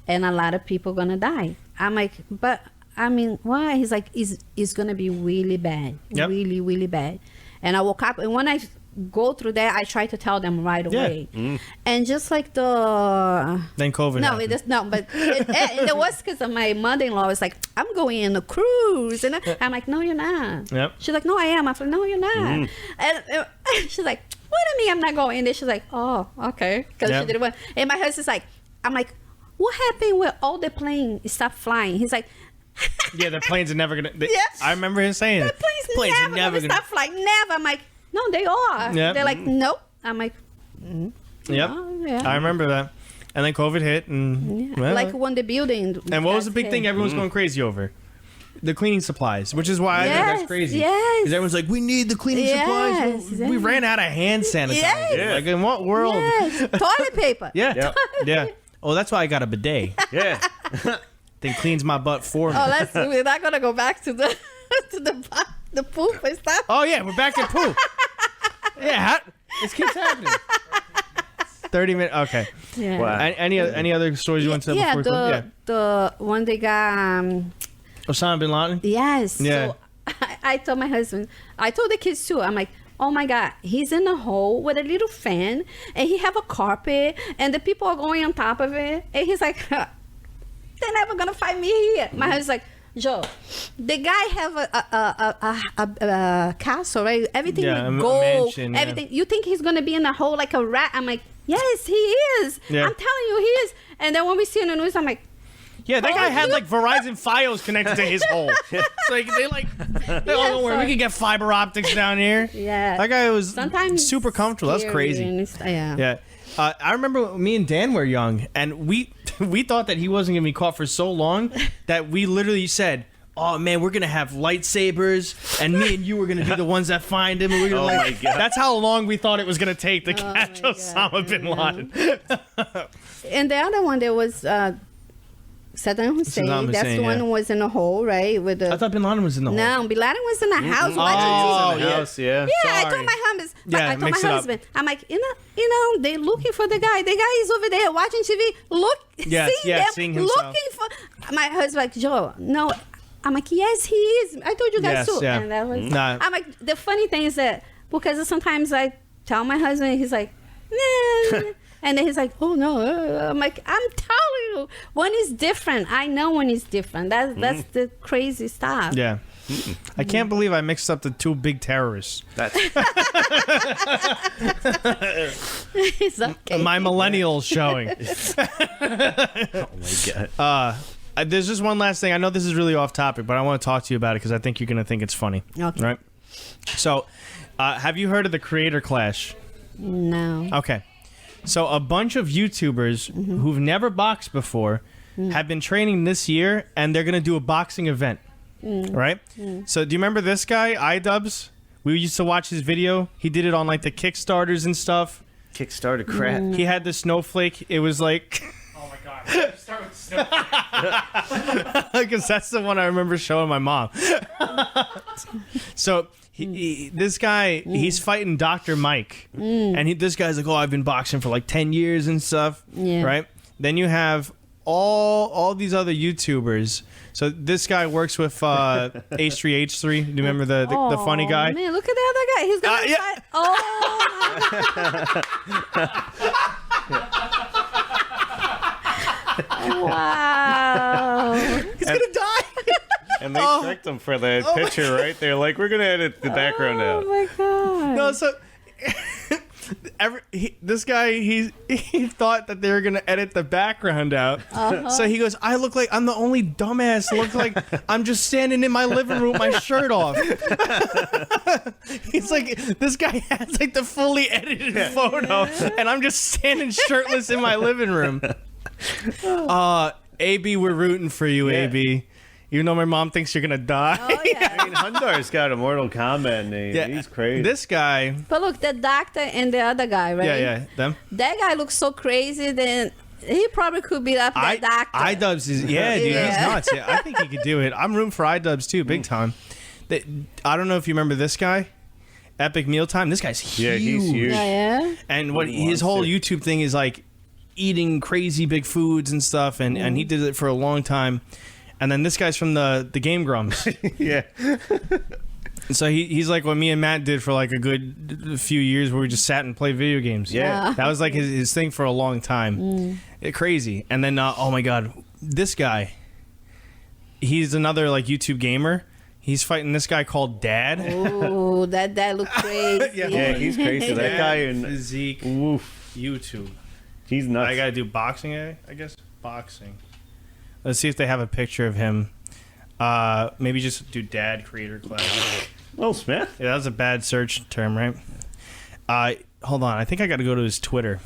[SPEAKER 3] and a lot of people gonna die. I'm like, but I mean, why? He's like, it's gonna be really bad. Really, really bad. And I woke up, and when I go through that, I try to tell them right away. And just like
[SPEAKER 1] then COVID happened.
[SPEAKER 3] but it was because of my mother-in-law was like, I'm going on a cruise, and I'm like, no, you're not. She's like, no, I am. I'm like, no, you're not. And she's like, what do you mean I'm not going? And then she's like, oh, okay, because she didn't want. And my husband's like, I'm like, what happened when all the planes stopped flying? He's like,
[SPEAKER 1] yeah, the planes are never gonna. I remember him saying
[SPEAKER 3] the planes are never gonna stop flying. Never. I'm like, no, they are. They're like, nope. I'm like,
[SPEAKER 1] I remember that. And then COVID hit, and
[SPEAKER 3] like when the building.
[SPEAKER 1] And what was the big thing everyone's going crazy over? The cleaning supplies, which is why I think that's crazy.
[SPEAKER 3] Yes.
[SPEAKER 1] Because everyone's like, we need the cleaning supplies. Well, we ran out of hand sanitizer.
[SPEAKER 3] Yes.
[SPEAKER 1] Like, in what world?
[SPEAKER 3] Yes. Toilet paper.
[SPEAKER 1] Yeah. Oh, that's why I got a bidet.
[SPEAKER 2] Yeah.
[SPEAKER 1] Then cleans my butt for me.
[SPEAKER 3] Oh, we're not gonna go back to the the poop and stuff.
[SPEAKER 1] Oh yeah, we're back at poop. Yeah, this keeps happening. 30 minutes. Okay.
[SPEAKER 3] Yeah.
[SPEAKER 2] Wow.
[SPEAKER 1] Any other stories you want to tell before?
[SPEAKER 3] The one they got.
[SPEAKER 1] Osama bin Laden.
[SPEAKER 3] Yes.
[SPEAKER 1] Yeah.
[SPEAKER 3] So I told my husband. I told the kids too. I'm like, oh my god, he's in a hole with a little fan, and he have a carpet, and the people are going on top of it, and he's like, they're never gonna find me here. My husband's like, Joe, the guy have a castle, right? Everything
[SPEAKER 1] Yeah,
[SPEAKER 3] with
[SPEAKER 1] a
[SPEAKER 3] gold,
[SPEAKER 1] mansion, yeah.
[SPEAKER 3] everything. You think he's gonna be in a hole like a rat? I'm like, yes, he is.
[SPEAKER 1] Yeah.
[SPEAKER 3] I'm telling you, he is. And then when we see in the news, I'm like,
[SPEAKER 1] Yeah, that guy had like Verizon Fios connected to his hole. It's like don't worry, we can get fiber optics down here.
[SPEAKER 3] yeah.
[SPEAKER 1] That guy was
[SPEAKER 3] Sometimes
[SPEAKER 1] super comfortable. That's
[SPEAKER 3] scary
[SPEAKER 1] crazy.
[SPEAKER 3] and yeah.
[SPEAKER 1] Yeah. I remember me and Dan were young, and we thought that he wasn't gonna be caught for so long that we literally said, "Oh man, we're gonna have lightsabers, and me and you were gonna be the ones that find him." And we're gonna
[SPEAKER 2] my God.
[SPEAKER 1] That's how long we thought it was gonna take to catch
[SPEAKER 3] my
[SPEAKER 1] Osama
[SPEAKER 3] God,
[SPEAKER 1] bin
[SPEAKER 3] yeah.
[SPEAKER 1] Laden.
[SPEAKER 3] And the other one, there was Saddam Hussein.
[SPEAKER 1] Saddam
[SPEAKER 3] That's
[SPEAKER 1] Hussein,
[SPEAKER 3] the one
[SPEAKER 1] yeah.
[SPEAKER 3] who was in a hole, right? With the
[SPEAKER 1] I thought bin Laden was in the hole.
[SPEAKER 3] no, Bin Laden was in a house watching
[SPEAKER 1] Oh,
[SPEAKER 3] TV.
[SPEAKER 1] yeah.
[SPEAKER 2] House, yeah.
[SPEAKER 3] Yeah, I
[SPEAKER 1] Sorry.
[SPEAKER 3] told my husband.
[SPEAKER 1] Yeah,
[SPEAKER 3] I told
[SPEAKER 1] mix
[SPEAKER 3] my
[SPEAKER 1] it up.
[SPEAKER 3] husband. I'm like, you know, they're looking for the guy. The guy is over there watching TV. Look,
[SPEAKER 1] Yeah,
[SPEAKER 3] seeing
[SPEAKER 1] yeah,
[SPEAKER 3] them,
[SPEAKER 1] seeing himself.
[SPEAKER 3] looking for. My husband's like, Joe, no. I'm like, yes, he is. I told you guys
[SPEAKER 1] Yes,
[SPEAKER 3] too.
[SPEAKER 1] yeah.
[SPEAKER 3] And that was.
[SPEAKER 1] Nah.
[SPEAKER 3] I'm like, the funny thing is that because sometimes I tell my husband, and he's like, nah. And then he's like, oh no. I'm like, I'm telling you, one is different. I know one is different. That's the crazy stuff.
[SPEAKER 1] Yeah. I can't believe I mixed up the two big terrorists.
[SPEAKER 2] That's
[SPEAKER 3] It's okay.
[SPEAKER 1] My millennials showing.
[SPEAKER 2] oh my God.
[SPEAKER 1] There's just one last thing. I know this is really off topic, but I want to talk to you about it because I think you're going to think it's funny.
[SPEAKER 3] Okay.
[SPEAKER 1] Right? So, have you heard of the Creator Clash?
[SPEAKER 3] No.
[SPEAKER 1] Okay. So, a bunch of YouTubers who've never boxed before have been training this year, and they're going to do a boxing event. Right? So, do you remember this guy, iDubbbz? We used to watch his video. He did it on like the Kickstarters and stuff.
[SPEAKER 2] Kickstarter crap.
[SPEAKER 1] He had the snowflake. It was like...
[SPEAKER 4] Oh my god. Let's start with snow.
[SPEAKER 1] Because that's the one I remember showing my mom. So this guy, he's fighting Dr. Mike, and this guy's like, "Oh, I've been boxing for like 10 years and stuff."
[SPEAKER 3] Yeah.
[SPEAKER 1] Right? Then you have all these other YouTubers. So this guy works with H3H3. Do you remember the funny guy?
[SPEAKER 3] Man, look at the other guy. He's gonna
[SPEAKER 1] yeah.
[SPEAKER 3] fight. Oh. Wow.
[SPEAKER 1] He's gonna die.
[SPEAKER 2] And they tricked him for the picture, right? They're like, we're going to edit the background
[SPEAKER 3] Oh
[SPEAKER 2] out.
[SPEAKER 3] my god.
[SPEAKER 1] No, so this guy, he thought that they were gonna edit the background out. So he goes, "I look like I'm the only dumbass. Look like I'm just standing in my living room with my shirt off." He's like, this guy has like the fully edited photo, and I'm just standing shirtless in my living room. AB, we're rooting for you,
[SPEAKER 2] Yeah.
[SPEAKER 1] AB. Even though my mom thinks you're gonna die.
[SPEAKER 3] Oh yeah.
[SPEAKER 2] I mean, Hundar's got a Mortal Kombat name. He's crazy.
[SPEAKER 1] This guy.
[SPEAKER 3] But look, the doctor and the other guy, right?
[SPEAKER 1] Yeah, them.
[SPEAKER 3] That guy looks so crazy. Then he probably could beat up that doctor.
[SPEAKER 1] iDubbbz is dude, he's
[SPEAKER 3] Yeah.
[SPEAKER 1] nuts. Yeah, I think he could do it. I'm rooting for iDubbbz too, big time. I don't know if you remember this guy, Epic Mealtime. This guy's huge.
[SPEAKER 2] Yeah, he's huge.
[SPEAKER 3] Yeah.
[SPEAKER 1] And what
[SPEAKER 2] He
[SPEAKER 1] his whole
[SPEAKER 2] wants it.
[SPEAKER 1] YouTube thing is like eating crazy big foods and stuff, and he did it for a long time. And then this guy's from the Game Grumps.
[SPEAKER 2] Yeah.
[SPEAKER 1] So he's like what me and Matt did for like a good few years, where we just sat and played video games.
[SPEAKER 2] Yeah.
[SPEAKER 1] That was like his thing for a long time. Crazy. And then, oh my God, this guy, he's another like YouTube gamer. He's fighting this guy called Dad.
[SPEAKER 3] Oh, that look crazy.
[SPEAKER 2] Yeah, he's crazy. That guy in
[SPEAKER 1] Physique
[SPEAKER 2] Oof.
[SPEAKER 1] YouTube.
[SPEAKER 2] He's nuts.
[SPEAKER 1] I gotta do boxing, I guess. Boxing. Let's see if they have a picture of him. Maybe just do Dad Creator Class.
[SPEAKER 2] Will Smith?
[SPEAKER 1] Yeah, that was a bad search term, right? Hold on. I think I got to go to his Twitter.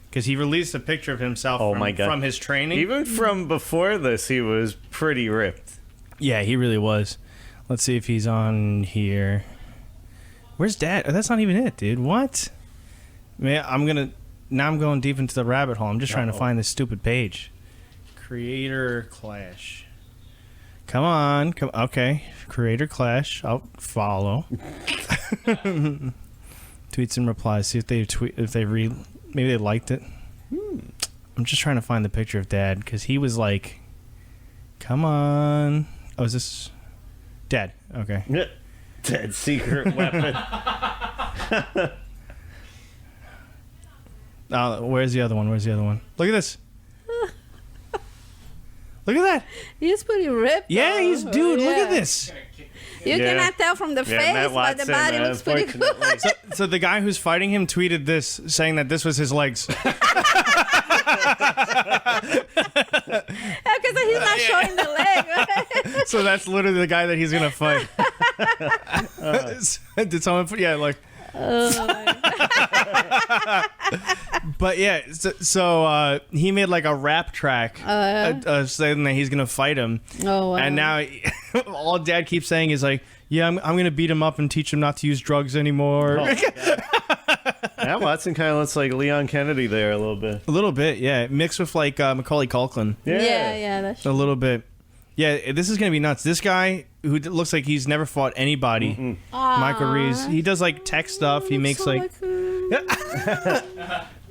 [SPEAKER 1] Because he released a picture of himself
[SPEAKER 2] Oh my God.
[SPEAKER 1] from his training.
[SPEAKER 2] Even from before this, he was pretty ripped.
[SPEAKER 1] Yeah, he really was. Let's see if he's on here. Where's Dad? Oh, that's not even it, dude. What? Man, now I'm going deep into the rabbit hole. I'm just trying to find this stupid page. Creator Clash. Come on. Okay. Creator Clash. I'll follow. Tweets and replies. See if they maybe they liked it. I'm just trying to find the picture of Dad, because he was like, come on. Oh, is this Dad? Okay.
[SPEAKER 2] Dead secret weapon.
[SPEAKER 1] Where's the other one? Look at this. Look at that.
[SPEAKER 3] He's pretty ripped.
[SPEAKER 1] Yeah,
[SPEAKER 3] though.
[SPEAKER 1] he's dude. Look
[SPEAKER 3] Yeah.
[SPEAKER 1] at this.
[SPEAKER 3] You
[SPEAKER 2] Yeah.
[SPEAKER 3] cannot tell from the face,
[SPEAKER 2] Matt
[SPEAKER 3] but the
[SPEAKER 2] Watson,
[SPEAKER 3] body looks pretty good.
[SPEAKER 2] unfortunately.
[SPEAKER 1] So the guy who's fighting him tweeted this, saying that this was his legs.
[SPEAKER 3] Because he's not showing the leg. Right?
[SPEAKER 1] So that's literally the guy that he's gonna fight. Did someone put? Yeah, like. But yeah, so he made like a rap track saying that he's gonna fight him.
[SPEAKER 3] Oh, wow.
[SPEAKER 1] And now all Dad keeps saying is like, yeah, I'm gonna beat him up and teach him not to use drugs anymore.
[SPEAKER 2] Matt Watson kind of looks like Leon Kennedy there a little bit.
[SPEAKER 1] A little bit, yeah, mixed with like Macaulay Culkin.
[SPEAKER 3] Yeah, that's
[SPEAKER 1] A little bit. Yeah, this is gonna be nuts. This guy who looks like he's never fought anybody, Michael Reese. He does like tech stuff. He makes like.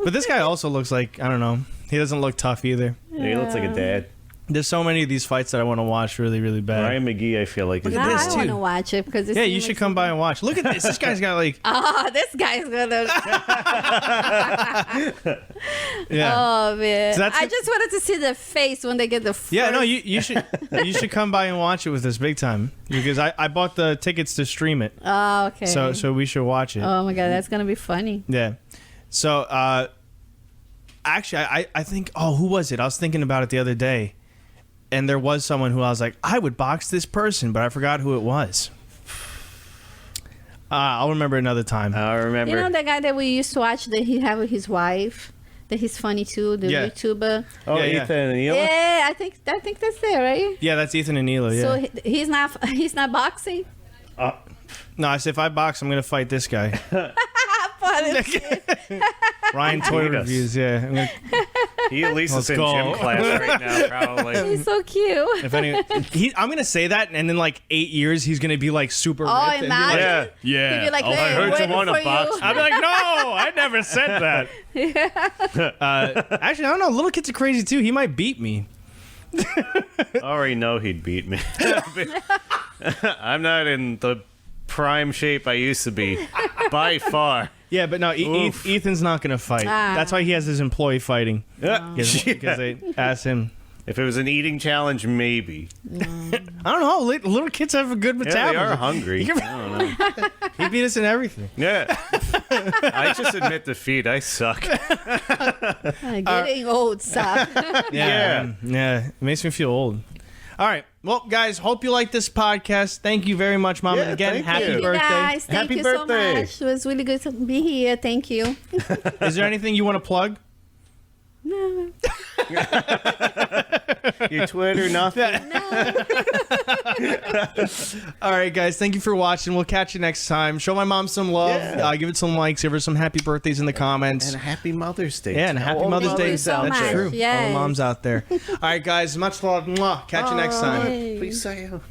[SPEAKER 1] But this guy also looks like, I don't know. He doesn't look tough either.
[SPEAKER 2] Yeah, he looks like a dad.
[SPEAKER 1] There's so many of these fights that I want to watch really, really bad.
[SPEAKER 2] Ryan McGee, I feel like. Is
[SPEAKER 3] Now
[SPEAKER 1] this,
[SPEAKER 3] I
[SPEAKER 1] too.
[SPEAKER 3] want to watch it because
[SPEAKER 1] Yeah, you should come by and watch. Look at this. This guy's got like,
[SPEAKER 3] This guy's gonna.
[SPEAKER 1] yeah.
[SPEAKER 3] Oh man!
[SPEAKER 1] So that's
[SPEAKER 3] I
[SPEAKER 1] the-
[SPEAKER 3] just wanted to see the face when they get the.
[SPEAKER 1] Yeah, no,
[SPEAKER 3] first-
[SPEAKER 1] you should come by and watch it with us big time because I bought the tickets to stream it.
[SPEAKER 3] Oh, okay.
[SPEAKER 1] So we should watch it.
[SPEAKER 3] Oh my god, that's gonna be funny.
[SPEAKER 1] Yeah. So actually I think who was it? I was thinking about it the other day. And there was someone who I was like, I would box this person, but I forgot who it was. I'll remember another time.
[SPEAKER 2] I remember.
[SPEAKER 3] You know the guy that we used to watch that he had with his wife, that he's funny too, the
[SPEAKER 1] Yeah.
[SPEAKER 3] YouTuber.
[SPEAKER 2] oh,
[SPEAKER 1] Yeah.
[SPEAKER 2] Ethan and Neil?
[SPEAKER 3] Yeah, I think that's there, right?
[SPEAKER 1] Yeah, that's Ethan and Neela, yeah.
[SPEAKER 3] So he's not boxing.
[SPEAKER 1] No, I said if I box, I'm going to fight this guy.
[SPEAKER 3] Funny.
[SPEAKER 1] Ryan Toy
[SPEAKER 2] Beat us.
[SPEAKER 1] Reviews, yeah. I'm gonna,
[SPEAKER 2] He at least
[SPEAKER 1] Let's
[SPEAKER 2] is in
[SPEAKER 1] go.
[SPEAKER 2] gym class right now, probably.
[SPEAKER 3] He's so cute.
[SPEAKER 1] if any, I'm going to say that, and in like 8 years, he's going to be like super
[SPEAKER 3] Oh,
[SPEAKER 1] ripped. And be like,
[SPEAKER 3] imagine.
[SPEAKER 2] Yeah.
[SPEAKER 3] He'd be like,
[SPEAKER 2] I
[SPEAKER 3] hey,
[SPEAKER 2] heard you
[SPEAKER 3] waiting
[SPEAKER 2] want
[SPEAKER 3] for
[SPEAKER 2] to box.
[SPEAKER 3] you.
[SPEAKER 1] I'd be like, no, I never said that. Actually, I don't know. Little kids are crazy too. He might beat me.
[SPEAKER 2] I already know he'd beat me. I'm not in the prime shape I used to be, by far.
[SPEAKER 1] Yeah, but no,
[SPEAKER 2] Oof.
[SPEAKER 1] Ethan's not going to fight.
[SPEAKER 3] Ah.
[SPEAKER 1] That's why he has his employee fighting. Because
[SPEAKER 2] Yeah.
[SPEAKER 1] they asked him.
[SPEAKER 2] If it was an eating challenge, maybe.
[SPEAKER 1] I don't know. Little kids have a good
[SPEAKER 2] Yeah, they
[SPEAKER 1] metabolism.
[SPEAKER 2] are hungry. I don't know.
[SPEAKER 1] He beat us in everything.
[SPEAKER 2] Yeah. I just admit defeat. I suck.
[SPEAKER 3] Getting old, stop.
[SPEAKER 1] Yeah. It makes me feel old. All right. Well, guys, hope you like this podcast. Thank you very much, Mom.
[SPEAKER 2] Yeah,
[SPEAKER 1] And again,
[SPEAKER 2] thank
[SPEAKER 1] happy
[SPEAKER 2] you.
[SPEAKER 3] Thank you
[SPEAKER 1] birthday.
[SPEAKER 3] guys. Thank
[SPEAKER 2] Happy
[SPEAKER 3] you
[SPEAKER 2] birthday.
[SPEAKER 3] so much. It was really good to be here. Thank you.
[SPEAKER 1] Is there anything you want to plug?
[SPEAKER 3] No.
[SPEAKER 2] Your Twitter, nothing.
[SPEAKER 1] All right, guys. Thank you for watching. We'll catch you next time. Show my mom some love.
[SPEAKER 2] Yeah.
[SPEAKER 1] Give it some likes. Give her some happy birthdays in the comments.
[SPEAKER 2] And happy Mother's Day.
[SPEAKER 1] Yeah, and
[SPEAKER 2] to
[SPEAKER 1] happy
[SPEAKER 2] all
[SPEAKER 1] Mother's Day.
[SPEAKER 2] mothers
[SPEAKER 3] so
[SPEAKER 2] out
[SPEAKER 1] That's
[SPEAKER 3] much.
[SPEAKER 2] there.
[SPEAKER 1] true. All the
[SPEAKER 3] Yes.
[SPEAKER 1] moms out there. All right, guys. Much love. Mwah. Catch you next time.
[SPEAKER 3] Yay.
[SPEAKER 2] Peace out.